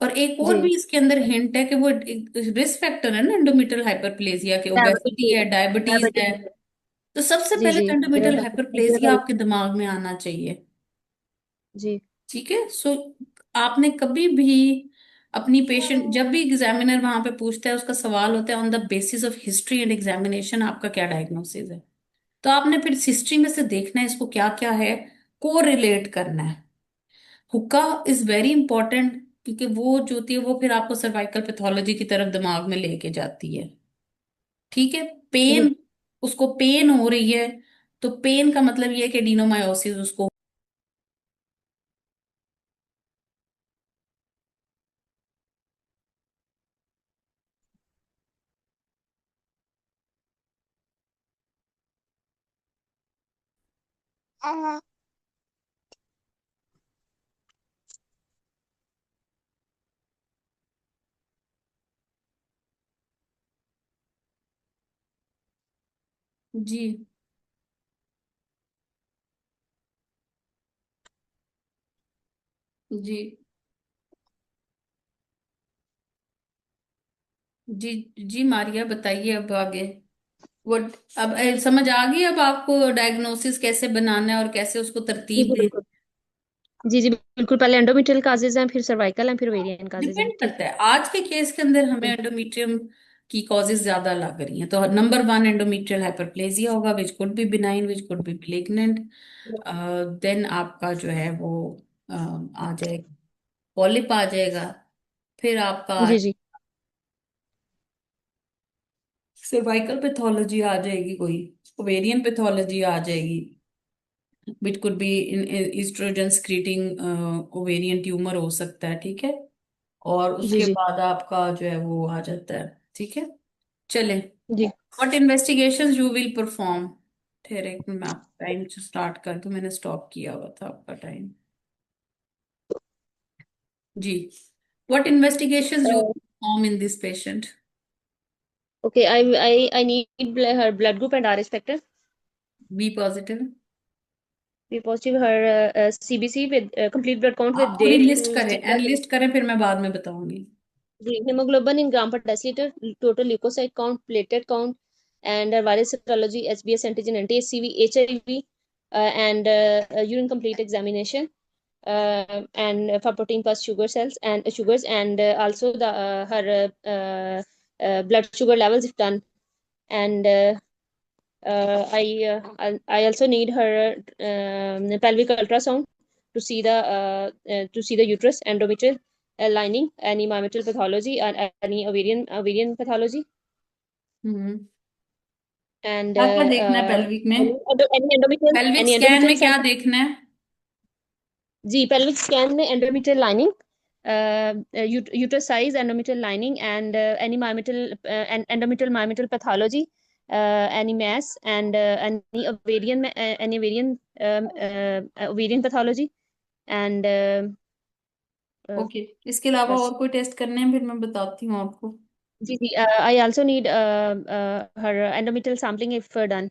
और एक और जी भी इसके अंदर हिंट है कि वो रिस्क फैक्टर है ना एंडोमेट्रियल हाइपरप्लेजिया के, ओबेसिटी है, डायबिटीज है। डायबिटीज। तो सबसे जी पहले जी तो एंडोमेट्रियल हाइपरप्लेजिया जी आपके दिमाग में आना चाहिए। जी ठीक है। सो आपने कभी भी अपनी पेशेंट, जब भी एग्जामिनर वहां पे पूछता है, उसका सवाल होता है on the basis of history and examination आपका क्या डायग्नोसिस है। तो आपने फिर हिस्ट्री में से देखना है इसको क्या क्या है, को रिलेट करना है। हुक्का इज वेरी इंपॉर्टेंट, क्योंकि वो जो होती है वो फिर आपको सर्वाइकल पैथोलॉजी की तरफ दिमाग में लेके जाती है। ठीक है। जी पेन, उसको पेन हो रही है, तो पेन का मतलब ये है कि एडिनोमायोसिस उसको जी जी जी जी मारिया, बताइए अब आगे। वो अब समझ आ गई अब आपको डायग्नोसिस कैसे बनाना है और कैसे उसको जी तरतीब जी दें। बिल्कुल। जी जी बिल्कुल, पहले एंडोमेट्रियल काजेज हैं, फिर सर्वाइकल हैं, फिर ओवेरियन काजेज हैं। डिपेंड ठीक करता है, आज के केस के अंदर हमें है। एंडोमेट्रियम की कॉजेज ज्यादा लग रही हैं, तो नंबर वन एंडोमेट्रियल हाइपरप्लेजिया होगा, which could be benign, which could be pregnant. Then आपका जो है वो आ जाएगा, पॉलिप आ जाएगा। फिर आपका जी जी सर्वाइकल पैथोलॉजी आ जाएगी, कोई ओवेरियन पैथोलॉजी आ जाएगी, which could be estrogen secreting ovarian tumour हो सकता है, ठीक है। और जी उसके जी बाद आपका जो है वो आ जाता है, ठीक है। चले, जी। What investigations you will perform. ठहरे एक मिनट, मैं आप टाइम स्टार्ट कर दूं, मैंने स्टॉप किया हुआ था आपका टाइम। जी, what investigations you perform in this patient. Okay, I need her blood group and RS factor. B positive. Be positive, her CBC with complete blood count आप with पूरी date लिस्ट to करें, stick. And list करें, फिर मैं बाद में बताऊंगी। The hemoglobin in gram per deciliter, total leukocyte count, platelet count, and virus serology, SBS antigen, anti-HCV, HIV, and urine complete examination, and for protein plus sugar cells and sugars, and also the her blood sugar levels if done, and I also need her pelvic ultrasound to see the uterus, endometrial lining, any myometrial pathology, and any ovarian pathology, hmm. and क्या क्या देखना है pelvic में? Pelvic any scan endometrial में क्या sample. देखना है? जी, pelvic scan में endometrial lining, uterus size, endometrial lining, and any endometrial myometrial pathology, any mass, and any ovarian pathology, and uh, okay, इसके अलावा बस। और कोई टेस्ट करने हैं, फिर मैं बताती हूँ आपको। जी जी, I also need her endometrial sampling if done.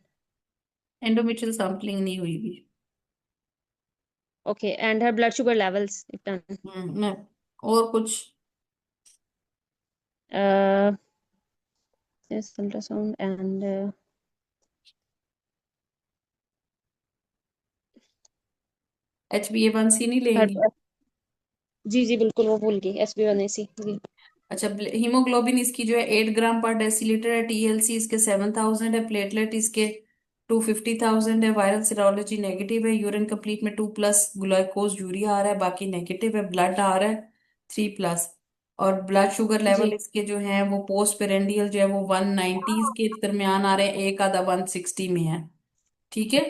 Endometrial sampling नहीं हुई भी। Okay, and her blood sugar levels if done. मैं और कुछ? Uh, yes, ultrasound and HbA1c नहीं her. लेंगी? जी जी बिल्कुल, वो भूल गई, SB1AC जी। अच्छा, हीमोग्लोबिन इसकी जो है 8 ग्राम पर डेसीलीटर है, टीएलसी इसके 7,000 है, प्लेटलेट इसके 250,000 है, वायरल सीरोलॉजी नेगेटिव है, यूरिन कंप्लीट में 2+ ग्लूकोज यूरिया आ रहा है, बाकी नेगेटिव है, ब्लड आ रहा है 3+। और ब्लड शुगर लेवल जी इसके जो है वो पोस्ट पेरेंडियल जो है वो 190 के दरमियान आ रहे हैं, एक आधा 160 में है, ठीक है।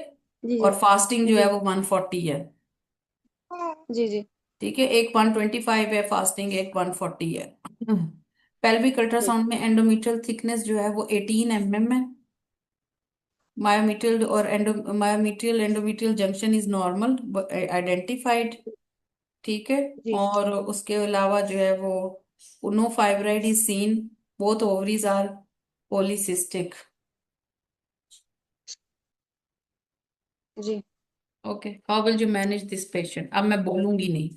जी और फास्टिंग जी जो जी है वो 140 है, जी जी ठीक है। एक 125 है फास्टिंग, एक 140 है। पेल्विक जी अल्ट्रासाउंड में एंडोमेट्रियल थिकनेस जो है वो 18 mm है। मायोमेट्रियल और myometrial endometrial junction is normal identified, ठीक है। जी और उसके अलावा जो है वो no fibroid is seen, both ovaries are polycystic. जी। Okay, how will you manage this patient? अब मैं बोलूंगी नहीं,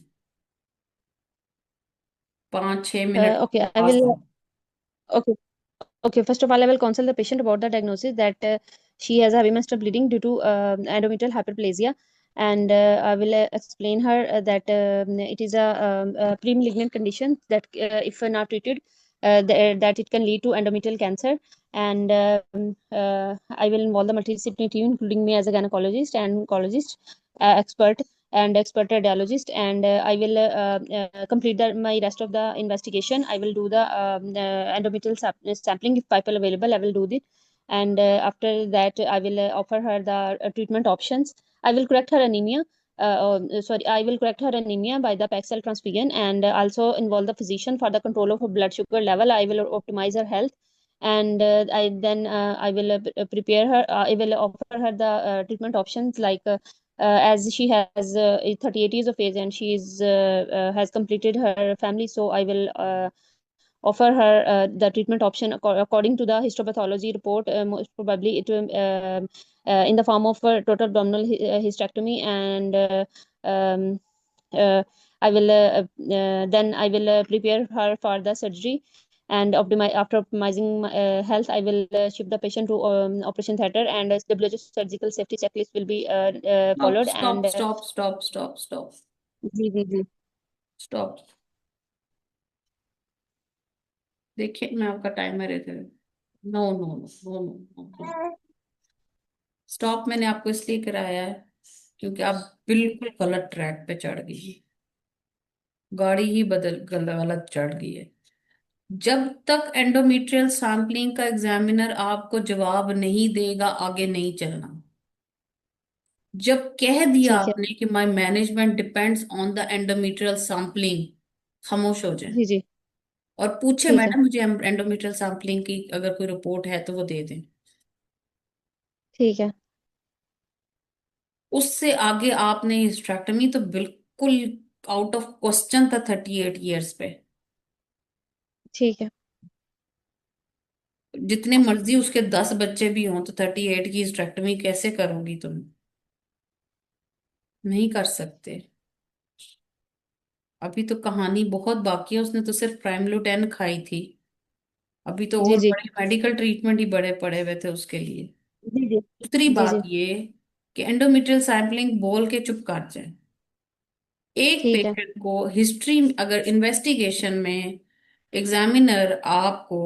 5-6 मिनट Okay, I पास है। will. Okay, okay. First of all, I will consult the patient about the diagnosis that she has heavy menstrual bleeding due to endometrial hyperplasia, and I will explain her that it is a pre-malignant condition that, if not treated, that it can lead to endometrial cancer. And I will involve the multidisciplinary team, including me as a gynecologist and oncologist expert and expert radiologist. And I will complete my rest of the investigation. I will do the endometrial sampling if people available. I will do it, and after that, I will offer her the treatment options. I will correct her anemia. Sorry, I will correct her anemia by the Paxil transfusion, and also involve the physician for the control of her blood sugar level. I will optimize her health, and I will prepare her. I will offer her the treatment options like as she has 38 years of age and she is has completed her family, so I will offer her the treatment option according to the histopathology report. Most probably it will in the form of a total abdominal hysterectomy, and um, uh, I will then I will prepare her for the surgery, and optimize after optimizing health, I will ship the patient to operation theater, and WHO surgical safety checklist will be stop followed. Stop And stop stop stop stop जी जी जी stop. देखिए मैं आपका timer है। No no no no no, stop मैंने आपको इसलिए कराया है क्योंकि आप बिल्कुल गलत ट्रैक पे चढ़ गई। गाड़ी ही गलत चढ़ गई है। जब तक एंडोमेट्रियल सैंपलिंग का एग्जामिनर आपको जवाब नहीं देगा आगे नहीं चलना। जब कह दिया ठीक है। आपने कि my management depends on the endometrial sampling, खामोश हो जाए जी जी और पूछे ठीक है। मैडम मुझे एंडोमेट्रियल सैंपलिंग की अगर कोई रिपोर्ट है तो वो दे दें। ठीक है। उससे आगे आपने हिस्ट्रेक्टमी तो बिल्कुल आउट ऑफ क्वेश्चन था 38 ईयर्स पे। ठीक है। जितने मर्जी उसके 10 बच्चे भी हों तो 38 की हिस्ट्रेक्टमी कैसे करोगी तुम? नहीं कर सकते। अभी तो कहानी बहुत बाकी है, उसने तो सिर्फ प्राइमलूटेन खाई थी। अभी तो जी और जी बड़े मेडिकल ट्रीटमेंट ही बड़े पड़े हुए थे उसके लिए। जी जी दूसरी जी बात जी ये कि एंडोमेट्रियल सैंपलिंग बोल के चुप कर जाए। एक ठीक है। पेशेंट को हिस्ट्री अगर इन्वेस्टिगेशन में एग्जामिनर आपको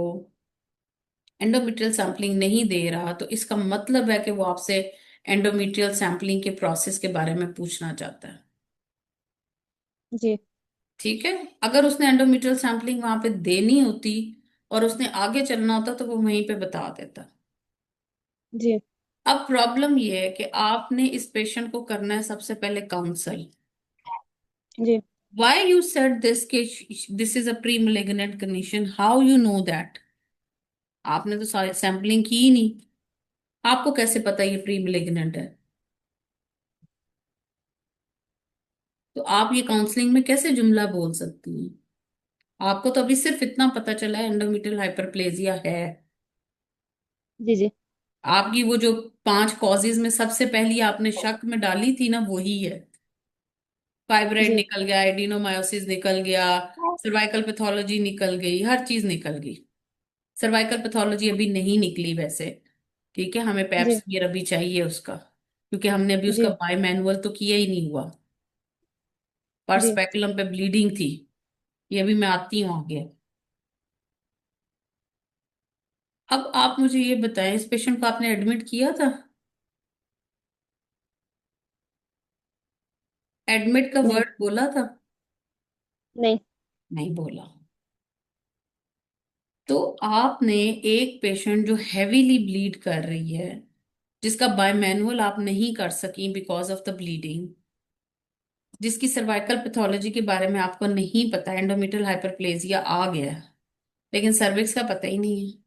एंडोमेट्रियल सैंपलिंग नहीं दे रहा तो इसका मतलब है कि वो आपसे एंडोमेट्रियल सैंपलिंग के प्रोसेस के बारे में पूछना चाहता है। जी ठीक है। अगर उसने एंडोमेट्रियल सैंपलिंग वहां पे देनी होती और उसने आगे चलना होता तो वो वहीं पे बता देता। जी अब प्रॉब्लम ये है कि आपने इस पेशेंट को करना है सबसे पहले काउंसल। जी व्हाई यू सेड दिस कि this is a pre malignant condition, how you know that? आपने तो सारी सैंपलिंग की ही नहीं, आपको कैसे पता ये प्री malignant है? तो आप ये काउंसलिंग में कैसे जुमला बोल सकती हैं? आपको तो अभी सिर्फ इतना पता चला है एंडोमेट्रियल हाइपरप्लेजिया है। जी जी आपकी वो जो 5 कॉजेज में सबसे पहली आपने शक में डाली थी ना वही है। फाइब्राइड जी निकल गया, एडिनोमायोसिस निकल गया, सर्वाइकल पैथोलॉजी निकल गई, हर चीज निकल गई। सर्वाइकल पैथोलॉजी अभी नहीं निकली वैसे। ठीक है, हमें पैप जी स्मीयर अभी चाहिए उसका, क्योंकि हमने अभी उसका जी बाय मैनुअल तो किया ही नहीं हुआ। पर जी स्पेकुलम पे ब्लीडिंग थी, ये अभी मैं आती हूँ आगे। अब आप मुझे ये बताएं, इस पेशेंट को आपने एडमिट किया था? एडमिट का नहीं वर्ड बोला था? नहीं नहीं बोला। तो आपने एक पेशेंट जो हैवीली ब्लीड कर रही है, जिसका बाय मैनुअल आप नहीं कर सकी बिकॉज ऑफ द ब्लीडिंग, जिसकी सर्वाइकल पैथोलॉजी के बारे में आपको नहीं पता, एंडोमेट्रियल हाइपरप्लेजिया आ गया है, लेकिन सर्विक्स का पता ही नहीं है,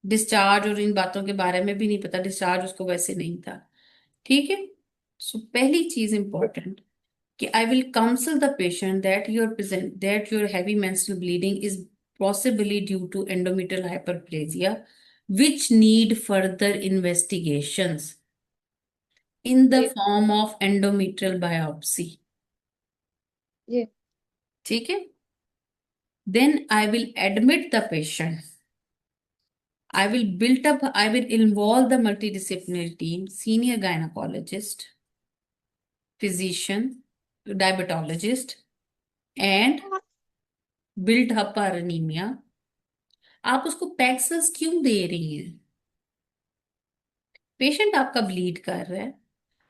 डिस्चार्ज और इन बातों के बारे में भी नहीं पता, डिस्चार्ज उसको वैसे नहीं था। ठीक है। सो पहली चीज इंपॉर्टेंट कि I will counsel the patient that your heavy menstrual bleeding is possibly due to endometrial hyperplasia which need further investigations in the जी form of endometrial biopsy। जी ठीक है। Then I will admit the patient. I will involve the multidisciplinary team, senior gynecologist, physician, diabetologist, and build up her anemia। आप उसको पैक्सल्स क्यों दे रही हैं? Patient आपका ब्लीड कर रहा है,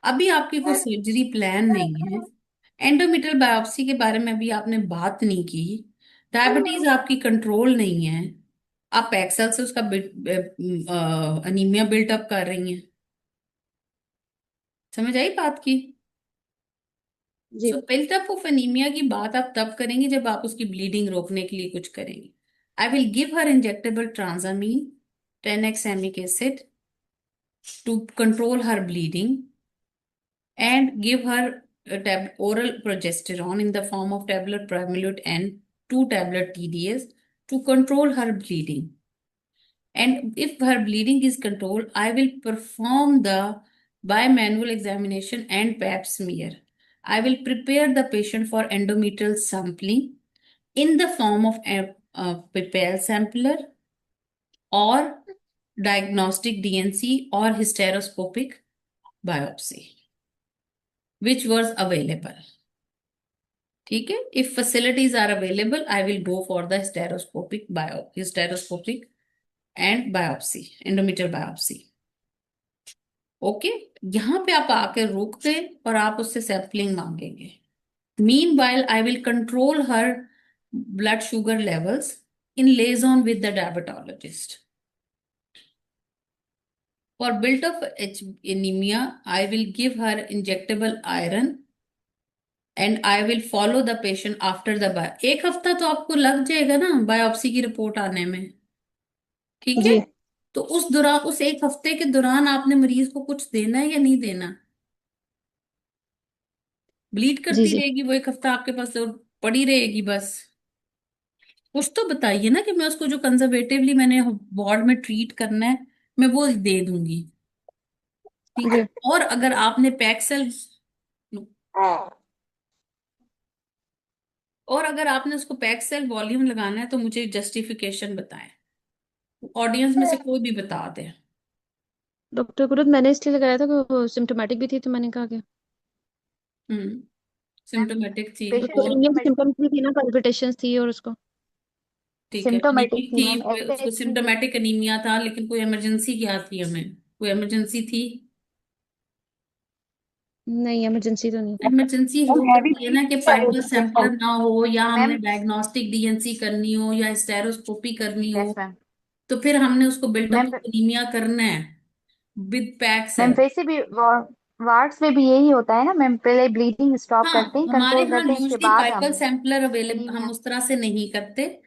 अभी आपकी कोई सर्जरी प्लान नहीं है, एंडोमेट्रियल बायोप्सी के बारे में अभी आपने बात नहीं की, डायबिटीज आपकी कंट्रोल नहीं है, आप एक्सेल से उसका अनीमिया बिल्टअप कर रही हैं। समझ आई बात की? जी सो बिल्टअप ऑफ अनीमिया की बात आप तब करेंगे जब आप उसकी ब्लीडिंग रोकने के लिए कुछ करेंगे। I will give her injectable tranexamine 10x amic acid to control her bleeding. and give her a oral progesterone in the form of tablet Pramilute and 2 tablet TDS to control her bleeding. And if her bleeding is controlled, I will perform the bimanual examination and pap smear. I will prepare the patient for endometrial sampling in the form of a Pipel sampler or diagnostic DNC or hysteroscopic biopsy, which was available. ठीक है, if facilities are available, I will go for the hysteroscopic and biopsy, endometrial biopsy. Okay, यहाँ पे आप आके रुक गए और आप उससे सैंपलिंग मांगेंगे. Mean while I will control her blood sugar levels in liaison with the diabetologist. For built of anemia, I will give her injectable iron and I will follow the patient after the biopsy. 1 हफ्ता तो आपको लग जाएगा ना biopsy की report आने में, ठीक है? जी तो उस दौरान, उस 1 हफ्ते के दौरान आपने मरीज को कुछ देना है या नहीं देना? ब्लीड जी करती जी रहेगी वो 1 हफ्ता आपके पास तो पड़ी रहेगी बस. कुछ तो बताइए ना कि मैं उसको जो कंजर्वेटिवली मैंने वार्ड में ट्रीट करना है मैं वो दे दूंगी, ठीक है? जी और अगर आपने पैक्सेल, और अगर आपने उसको पैक्सेल वॉल्यूम लगाना है तो मुझे जस्टिफिकेशन बताएं. ऑडियंस में से कोई भी बता दे. डॉक्टर गुरुद मैंने इसलिए लगाया था कि वो सिम्टोमेटिक भी थी तो मैंने कहा कि हम्म, मैम सिम्टोमेटिक थी पेशेंट उसको और एनीमिया की सिम्टोमेटिक सिम्टम्स भी थी ना, palpitations थी और उसको ठीक है, सिम्टोमेटिक एनीमिक थी थी, मैम, ऐसे उसको इतनी सिम्टोमेटिक एनीमिया था, लेकिन कोई इमरजेंसी क्या थी? हमें कोई इमरजेंसी थी? नहीं, इमरजेंसी तो नहीं। इमरजेंसी हो मैम हैवी सकती है ना कि ब्लीडिंग कर रही पाइपल थी सैंपलर पेशेंट ना हो या हमने मैम। डायग्नोस्टिक डीएनसी करनी हो या स्टेरोस्कोपी करनी हो, यस मैम। तो फिर हमने उसको बिल्टअप मैम एनीमिया करना है विद पैक मैम सेल. वैसे भी वार्ड्स में भी यही होता है ना मैम, पहले ब्लीडिंग स्टॉप करते हाँ, हैं, हमारे कंट्रोल यहाँ करते हैं, इसके यूजली बाद पाइपल हम सैंपलर अवेलेबल, हम एनीमिया। उस तरह से नहीं करते.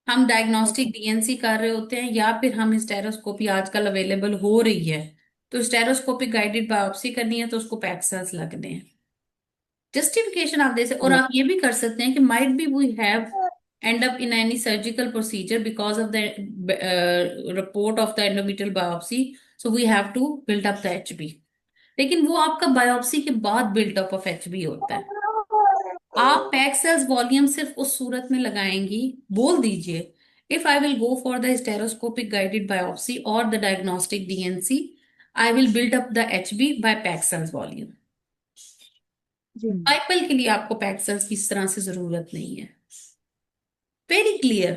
हम डायग्नोस्टिक ओके। डीएनसी कर रहे होते हैं या फिर हम स्टेरोस्कोपी आजकल अवेलेबल हो रही है, तो स्टेरोस्कोपिक गाइडेड बायोप्सी करनी है तो उसको पैक सेल्स लगने हैं. जस्टिफिकेशन आप दे सकते, और आप ये भी कर सकते हैं कि might be we have end up in any surgical procedure because of the report of the endometrial biopsy, so we have to build up the HB. लेकिन वो आपका बायोप्सी के बाद बिल्टअप ऑफ HB होता है. आप पैक सेल्स वॉल्यूम सिर्फ उस सूरत में लगाएंगी, बोल दीजिए if I will go for the stereoscopic guided biopsy और the diagnostic D and C, I will build up the HB by pack cells volume. जी पाइपल के लिए आपको पैक सेल्स की इस तरह से जरूरत नहीं है. वेरी क्लियर,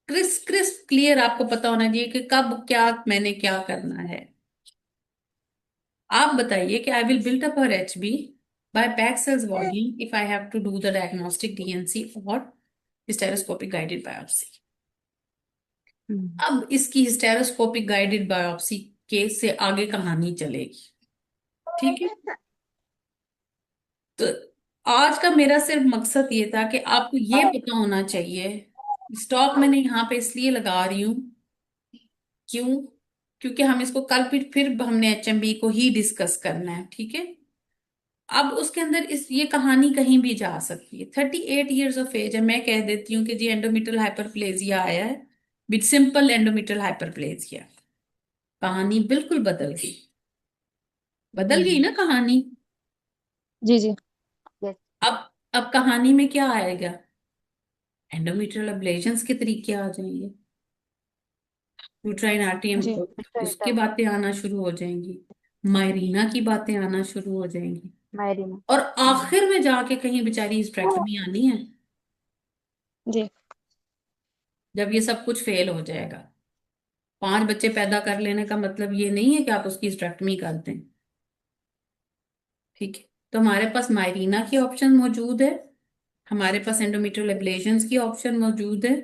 क्रिस्प क्लियर, आपको पता होना चाहिए कि कब क्या मैंने क्या करना है. आप बताइए कि I will build up her HB by pack cells volume if I have to do the diagnostic DNC और स्टेरोस्कोपिक गाइडेड बायोप्सी. अब इसकी स्टेरोस्कोपिक गाइडेड बायोप्सी के से आगे कहानी चलेगी, ठीक है? तो आज का मेरा सिर्फ मकसद ये था कि आपको ये पता होना चाहिए. स्टॉक मैंने यहाँ पे इसलिए लगा रही हूँ, क्यों? क्योंकि हम इसको कल फिर हमने HMB को ही डिस्कस करना है, ठीक है? अब उसके अंदर इस ये कहानी कहीं भी जा सकती है. 38 years ऑफ एज है, मैं कह देती हूँ कि जी एंडोमेट्रियल हाइपरप्लेजिया आया है विद सिंपल एंडोमेट्रियल हाइपरप्लेजिया. कहानी बिल्कुल बदल गई, बदल गई ना कहानी. जी जी यस। अब कहानी में क्या आएगा? एंडोमेट्रियल अब्लेशंस के तरीके आ जाएंगे, यूट्राइन आरटीएम, जी उसकी बातें आना शुरू हो जाएंगी, मायरीना की बातें आना शुरू हो जाएंगी, मायरीना। और आखिर में जाके कहीं बेचारी हिस्टेरेक्टमी आनी है जी जब ये सब कुछ फेल हो जाएगा. 5 बच्चे पैदा कर लेने का मतलब ये नहीं है कि आप उसकी हिस्टेरेक्टमी कर दें, ठीक है? तो हमारे पास मायरीना की ऑप्शन मौजूद है, हमारे पास एंडोमेट्रियल एब्लेशंस की ऑप्शन मौजूद है,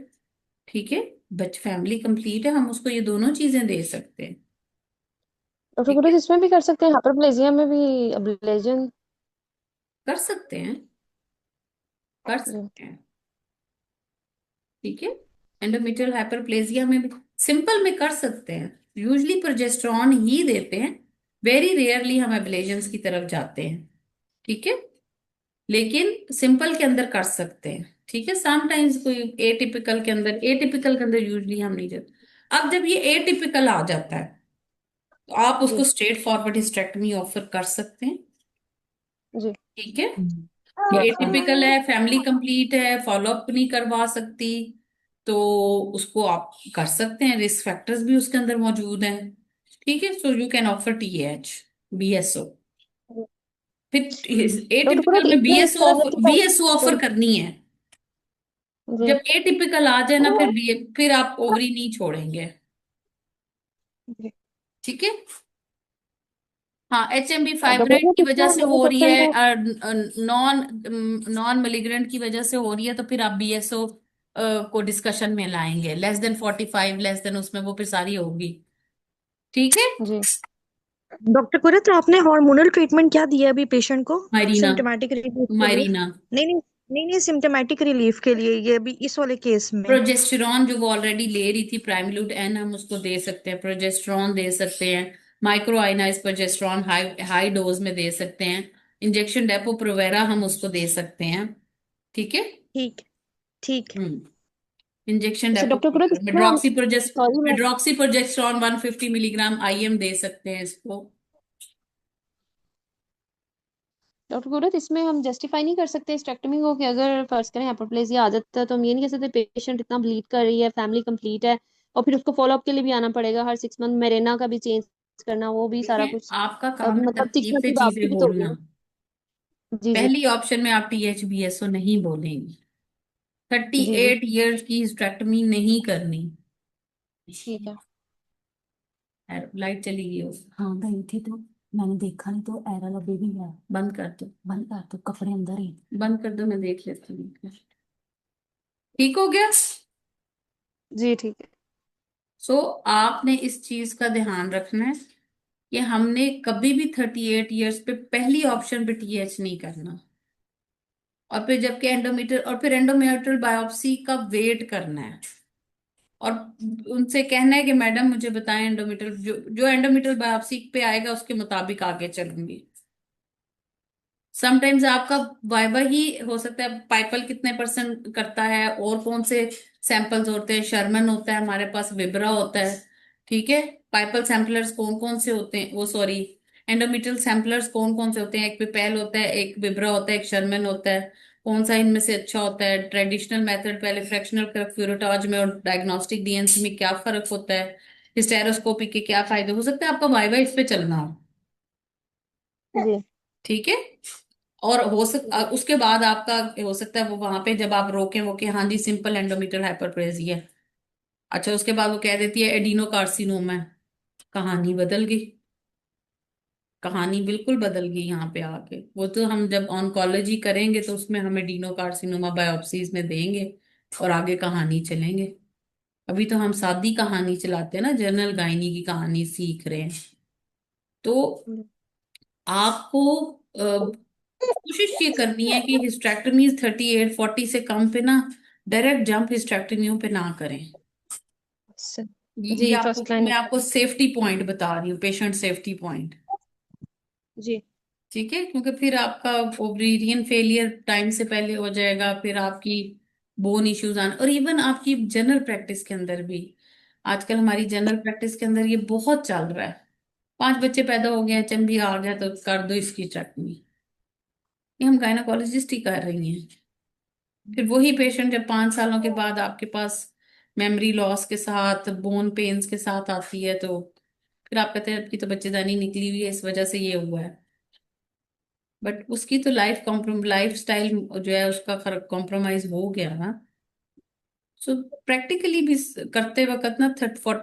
ठीक है? बच फैमिली कंप्लीट है, हम उसको ये दोनों चीजें दे सकते हैं, डॉक्टर ठीक गुरुद है? इसमें भी कर सकते हैं, हाइपरप्लेजिया में भी अब्लेजन। कर सकते हैं, कर जी सकते हैं, ठीक है? एंडोमेट्रियल हाइपरप्लेजिया में भी सिंपल में कर सकते हैं, यूजली प्रोजेस्टेरॉन ही देते हैं, वेरी रेयरली हम एब्लेशंस की तरफ जाते हैं, ठीक है, लेकिन सिंपल के अंदर कर सकते हैं, ठीक है। समटाइम्स कोई एटिपिकल के अंदर यूजली हम नहीं जाते। अब जब ये एटिपिकल आ जाता है तो आप उसको जी स्ट्रेट फॉरवर्ड हिस्टेक्टमी ऑफर कर सकते हैं, जी ठीक है। ये Okay. एटिपिकल है, फैमिली कंप्लीट है, फॉलोअप नहीं करवा सकती, तो उसको आप कर सकते हैं, रिस्क फैक्टर्स भी उसके अंदर मौजूद हैं, ठीक है। So you can offer TH, BSO. फिर डॉक्टर पुरत एटिपिकल में इसमें बीएसओ ऑफर करनी है। जी जब एटिपिकल आ जाए ना, फिर आप ओवरी नहीं छोड़ेंगे, जी ठीक है। हाँ, HMB डॉक्टर फाइब्राइड पुरत की इसमें वजह हम से बता हो रही सकते हैं है, नॉन नॉन मेलिग्रेंट की वजह से हो रही है, तो फिर आप बीएसओ को डिस्कशन में लाएंगे। लेस देन 45, लेस देन उसमें वो फिर सारी होगी, ठीक है। जी डॉक्टर कुरत, आपने हार्मोनल ट्रीटमेंट क्या दिया अभी पेशेंट को मायरीना, सिम्टोमेटिक रिलीफ के लिए? मायरीना, नहीं नहीं, नहीं सिम्टोमेटिक रिलीफ के लिए, ये अभी इस वाले केस में। प्रोजेस्टेरॉन जो वो ऑलरेडी ले रही थी, प्राइमलूट एन, हम उसको दे सकते हैं, प्रोजेस्टेरॉन दे सकते हैं, micronize progesterone high high dose में दे सकते हैं, इंजेक्शन डेपो प्रोवेरा हम उसको दे सकते हैं, ठीक है। ठीक ठीक है। इंजेक्शन जैसे डेपो डॉक्टर पुरत प्रोवेरा, इसमें हम सॉरी मैं मेड्रॉक्सी प्रोजेस्टेरॉन 150 मिलीग्राम IM दे सकते हैं इसको। डॉक्टर गुरत इसमें हम जस्टिफाई नहीं कर सकते स्टेक्टमी को कि अगर फर्ज करें हाइपरप्लेजिया आ जाता है तो हम ये नहीं कह सकते पेशेंट इतना ब्लीड कर रही है, फैमिली कंप्लीट है, और फिर उसको फॉलोअप के लिए भी आना पड़ेगा हर 6 मंथ, मेरेना का भी चेंज करना, वो भी सारा देखिए, कुछ आपका काम है मतलब सिक्स तरतीब मंथ से की वापसी चीजें भी तो बोलना। होगी। जी जी पहली ऑप्शन में आप THBSO नहीं बोलेंगी, थर्टी जी जी एट ईयर्स की हिस्टेक्टमी नहीं करनी। ठीक है। लाइट चली गई हाँ गई थी तो मैंने देखा नहीं, तो एरा लगे भी है। बंद कर दो, बंद कर दो, कपड़े अंदर ही। बंद कर दो, मैं देख लेती हूँ। ठीक हो गया। जी ठीक है। सो आपने इस चीज का ध्यान रखना है कि हमने कभी भी 38 ईयर्स पे पहली ऑप्शन पे TH नहीं करना, और फिर जबकि एंडोमीटर और फिर एंडोमेट्रियल बायोप्सी का वेट करना है, और उनसे कहना है कि मैडम मुझे बताएं एंडोमेट्रियल, जो जो एंडोमेट्रियल बायोप्सी पे आएगा उसके मुताबिक आगे चलूंगी। समटाइम्स आपका वाइवा ही हो सकता है, पाइपल कितने परसेंट करता है, और कौन से सैंपल्स होते हैं, शर्मन होता है हमारे पास, विब्रा होता है, ठीक है। पाइपल सैंपलर्स कौन कौन से होते हैं, वो सॉरी, एंडोमेट्रियल सैंपलर्स कौन कौन से होते हैं, एक पिपेल होता है, एक विब्रा होता है, एक शर्मन होता है, कौन सा इनमें से अच्छा होता है, ट्रेडिशनल मेथड पहले फ्रैक्शनल क्यूरेटाज में और डायग्नोस्टिक DNC में क्या फर्क होता है, हिस्टेरोस्कोपी के क्या फायदे हो सकते हैं, आपका वाइवा इस पे चलना हो, जी ठीक है। और उसके बाद आपका हो सकता है वो वहां पे जब आप रोकें वो कि हाँ जी सिंपल एंडोमेट्रियल हाइपरप्लेजिया है, अच्छा उसके बाद वो कह देती है एडिनो कार्सिनोमा है, कहानी बदल गई, कहानी बिल्कुल बदल गई यहाँ पे आके। वो तो हम जब ऑन्कोलॉजी करेंगे तो उसमें हम एडिनो कार्सिनोमा बायोप्सीज में देंगे और आगे कहानी चलेंगे। अभी तो हम सादी कहानी चलाते हैं ना, जनरल गायनी की कहानी सीख रहे हैं। तो आपको कोशिश ये करनी है कि हिस्टेक्टमी 38-40 से कम पे ना, डायरेक्ट जंप हिस्टेक्टमियों पे ना करें। ये जी आपको फर्स्ट लाइन मैं आपको सेफ्टी पॉइंट बता रही हूँ, पेशेंट सेफ्टी पॉइंट, जी ठीक है। क्योंकि फिर आपका ओवरियन फेलियर टाइम से पहले हो जाएगा, फिर आपकी बोन इश्यूज आने, और इवन आपकी जनरल प्रैक्टिस के अंदर भी, आजकल हमारी जनरल प्रैक्टिस के अंदर ये बहुत चल रहा है, 5 बच्चे पैदा हो गए, HMB आ गया तो कर दो इसकी ट्रैक्टमी। ये हम गायनाकोलॉजिस्ट ही कर रही हैं। फिर वही पेशेंट जब 5 सालों के बाद आपके पास मेमोरी लॉस के साथ, बोन पेन्स के साथ आती है, तो फिर आप कहते हैं आपकी तो बच्चेदानी निकली हुई है, इस वजह से ये हुआ है। बट उसकी तो लाइफ स्टाइल जो है उसका कॉम्प्रोमाइज हो गया ना। सो प्रैक्टिकली भी करते वक्त ना,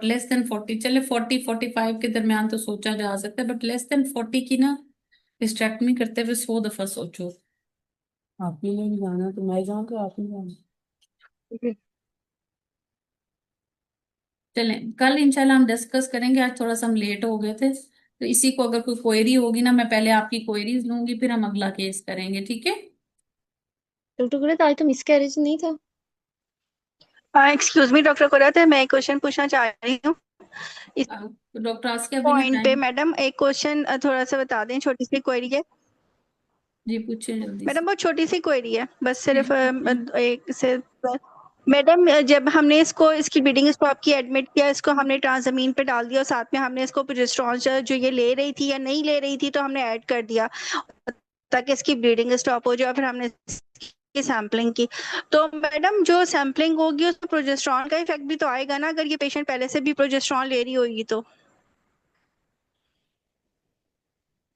लेस देन 40, चले 40-45 के दरमियान तो सोचा जा सकता है, बट लेस देन 40 की ना हिस्टेक्टमी करते हुए 100 दफा सोचो। आप ही नहीं जाना तो मैं जाऊंगा, आप ही जाना। जी चलें, कल इंशाल्लाह हम डिस्कस करेंगे, आज थोड़ा सा हम लेट हो गए थे, तो इसी को अगर कोई क्वेरी होगी ना, मैं पहले आपकी क्वेरीज लूंगी, फिर हम अगला केस करेंगे, ठीक है। डॉक्टर गुरत आज तो मिसकैरेज नहीं था। हाँ एक्सक्यूज मी डॉक्टर कुरत, मैं एक क्वेश्चन पूछना चाह रही हूँ। इस डॉक्टर आसिया अभी ना पॉइंट पे टाइम। मैडम एक क्वेश्चन थोड़ा सा बता दें, छोटी सी क्वेरी है जी पूछे जल्दी से। मैडम, बहुत छोटी सी क्वेरी है, बस जी सिर्फ पूछे। एक से मैडम, जब हमने इसको इसकी ब्लीडिंग स्टॉप की, एडमिट किया, इसको हमने ट्रांसमीन पे डाल दिया और साथ में हमने इसको प्रोजेस्टेरॉन जो ये ले रही थी या नहीं ले रही थी तो हमने ऐड कर दिया ताकि इसकी ब्लीडिंग स्टॉप हो जाए, फिर हमने की सैम्पलिंग की। तो मैडम जो सैम्पलिंग होगी उसमें प्रोजेस्टेरॉन का इफेक्ट भी तो आएगा ना, अगर ये पेशेंट पहले से भी प्रोजेस्टेरॉन ले रही होगी तो।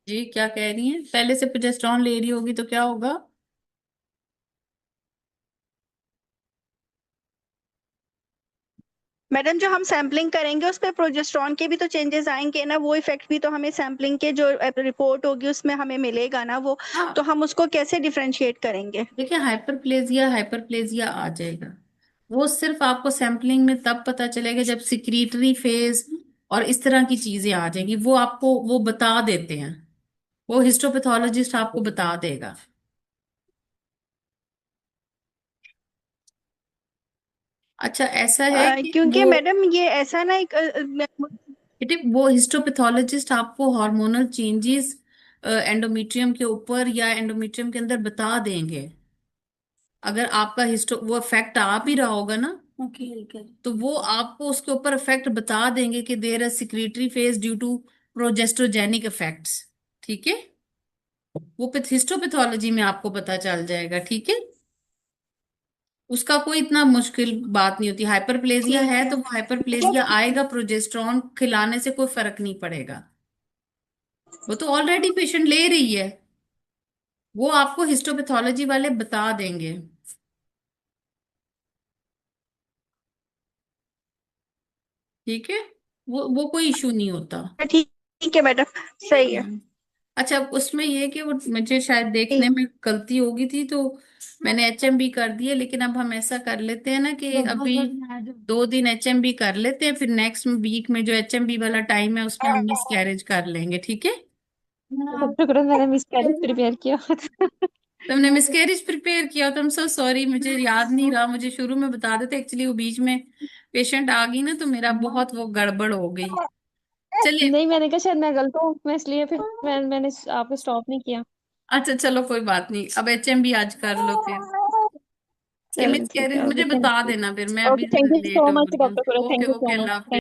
जी क्या कह रही हैं, पहले से प्रोजेस्टेरॉन ले रही होगी तो क्या होगा? मैडम जो हम सैम्पलिंग करेंगे उस पे प्रोजेस्टेरॉन के भी तो चेंजेस आएंगे ना, वो इफेक्ट भी तो हमें सैम्पलिंग के जो रिपोर्ट होगी उसमें हमें मिलेगा ना वो, तो हाँ हम उसको कैसे डिफरेंशिएट करेंगे? देखिए, हाइपरप्लेजिया हाइपरप्लेजिया आ जाएगा। वो सिर्फ आपको सैम्पलिंग में तब पता चलेगा जब सिक्रीटरी फेज और इस तरह की चीजें आ जाएंगी, वो आपको वो बता देते हैं। वो हिस्टोपैथोलॉजिस्ट आपको बता देगा। अच्छा ऐसा है कि क्योंकि वो मैडम ये ऐसा ना एक बेटे, वो हिस्टोपैथोलॉजिस्ट आपको हार्मोनल चेंजेस एंडोमेट्रियम के ऊपर या एंडोमेट्रियम के अंदर बता देंगे। अगर आपका हिस्टो वो इफेक्ट आ भी रहा होगा ना, ओके। तो वो आपको उसके ऊपर इफेक्ट बता देंगे कि there are secretory phase due to progestogenic effects. ठीक है, वो हिस्टोपैथोलॉजी में आपको पता चल जाएगा। ठीक है, उसका कोई इतना मुश्किल बात नहीं होती। हाइपरप्लेजिया ठीक है है। तो वो हाइपरप्लेजिया आएगा, प्रोजेस्टेरॉन खिलाने से कोई फर्क नहीं पड़ेगा। वो तो ऑलरेडी पेशेंट ले रही है, वो आपको हिस्टोपैथोलॉजी वाले बता देंगे। ठीक है, वो कोई इशू नहीं होता। ठीक ठीक है मैडम, सही है। हम्म। अच्छा उसमें ये है कि वो मुझे शायद देखने ठीक। में गलती होगी थी, तो मैंने एचएमबी कर दिए। लेकिन अब हम ऐसा कर लेते हैं ना कि अभी 2 दिन एचएमबी कर लेते हैं, फिर नेक्स्ट वीक में जो एचएमबी वाला टाइम है उसमें हम मिस कैरेज कर लेंगे। ठीक है। डॉक्टर गुरु मैंने मिस कैरेज प्रिपेयर किया हुआ था। तुमने मिसकैरेज प्रिपेयर किया? तुम सो सॉरी, मुझे याद नहीं रहा, मुझे शुरू में बता देते। एक्चुअली वो बीच में पेशेंट आ गई ना, तो मेरा बहुत वो गड़बड़ हो गई। चलिए। नहीं, मैंने कहा शायद मैं गलत हूँ, मैं इसलिए फिर मैंने आपको स्टॉप नहीं किया। अच्छा चलो कोई बात नहीं, अब एचएमबी आज कर लो फिर। ये चलो ठीक मिसकैरेज है, ओके मुझे थैंक बता यू। देना फिर, मैं ओके अभी थैंक यू लेट सो हो मच रही हूँ। Doctor Guru, okay thank you okay, so Allah much. Hafiz.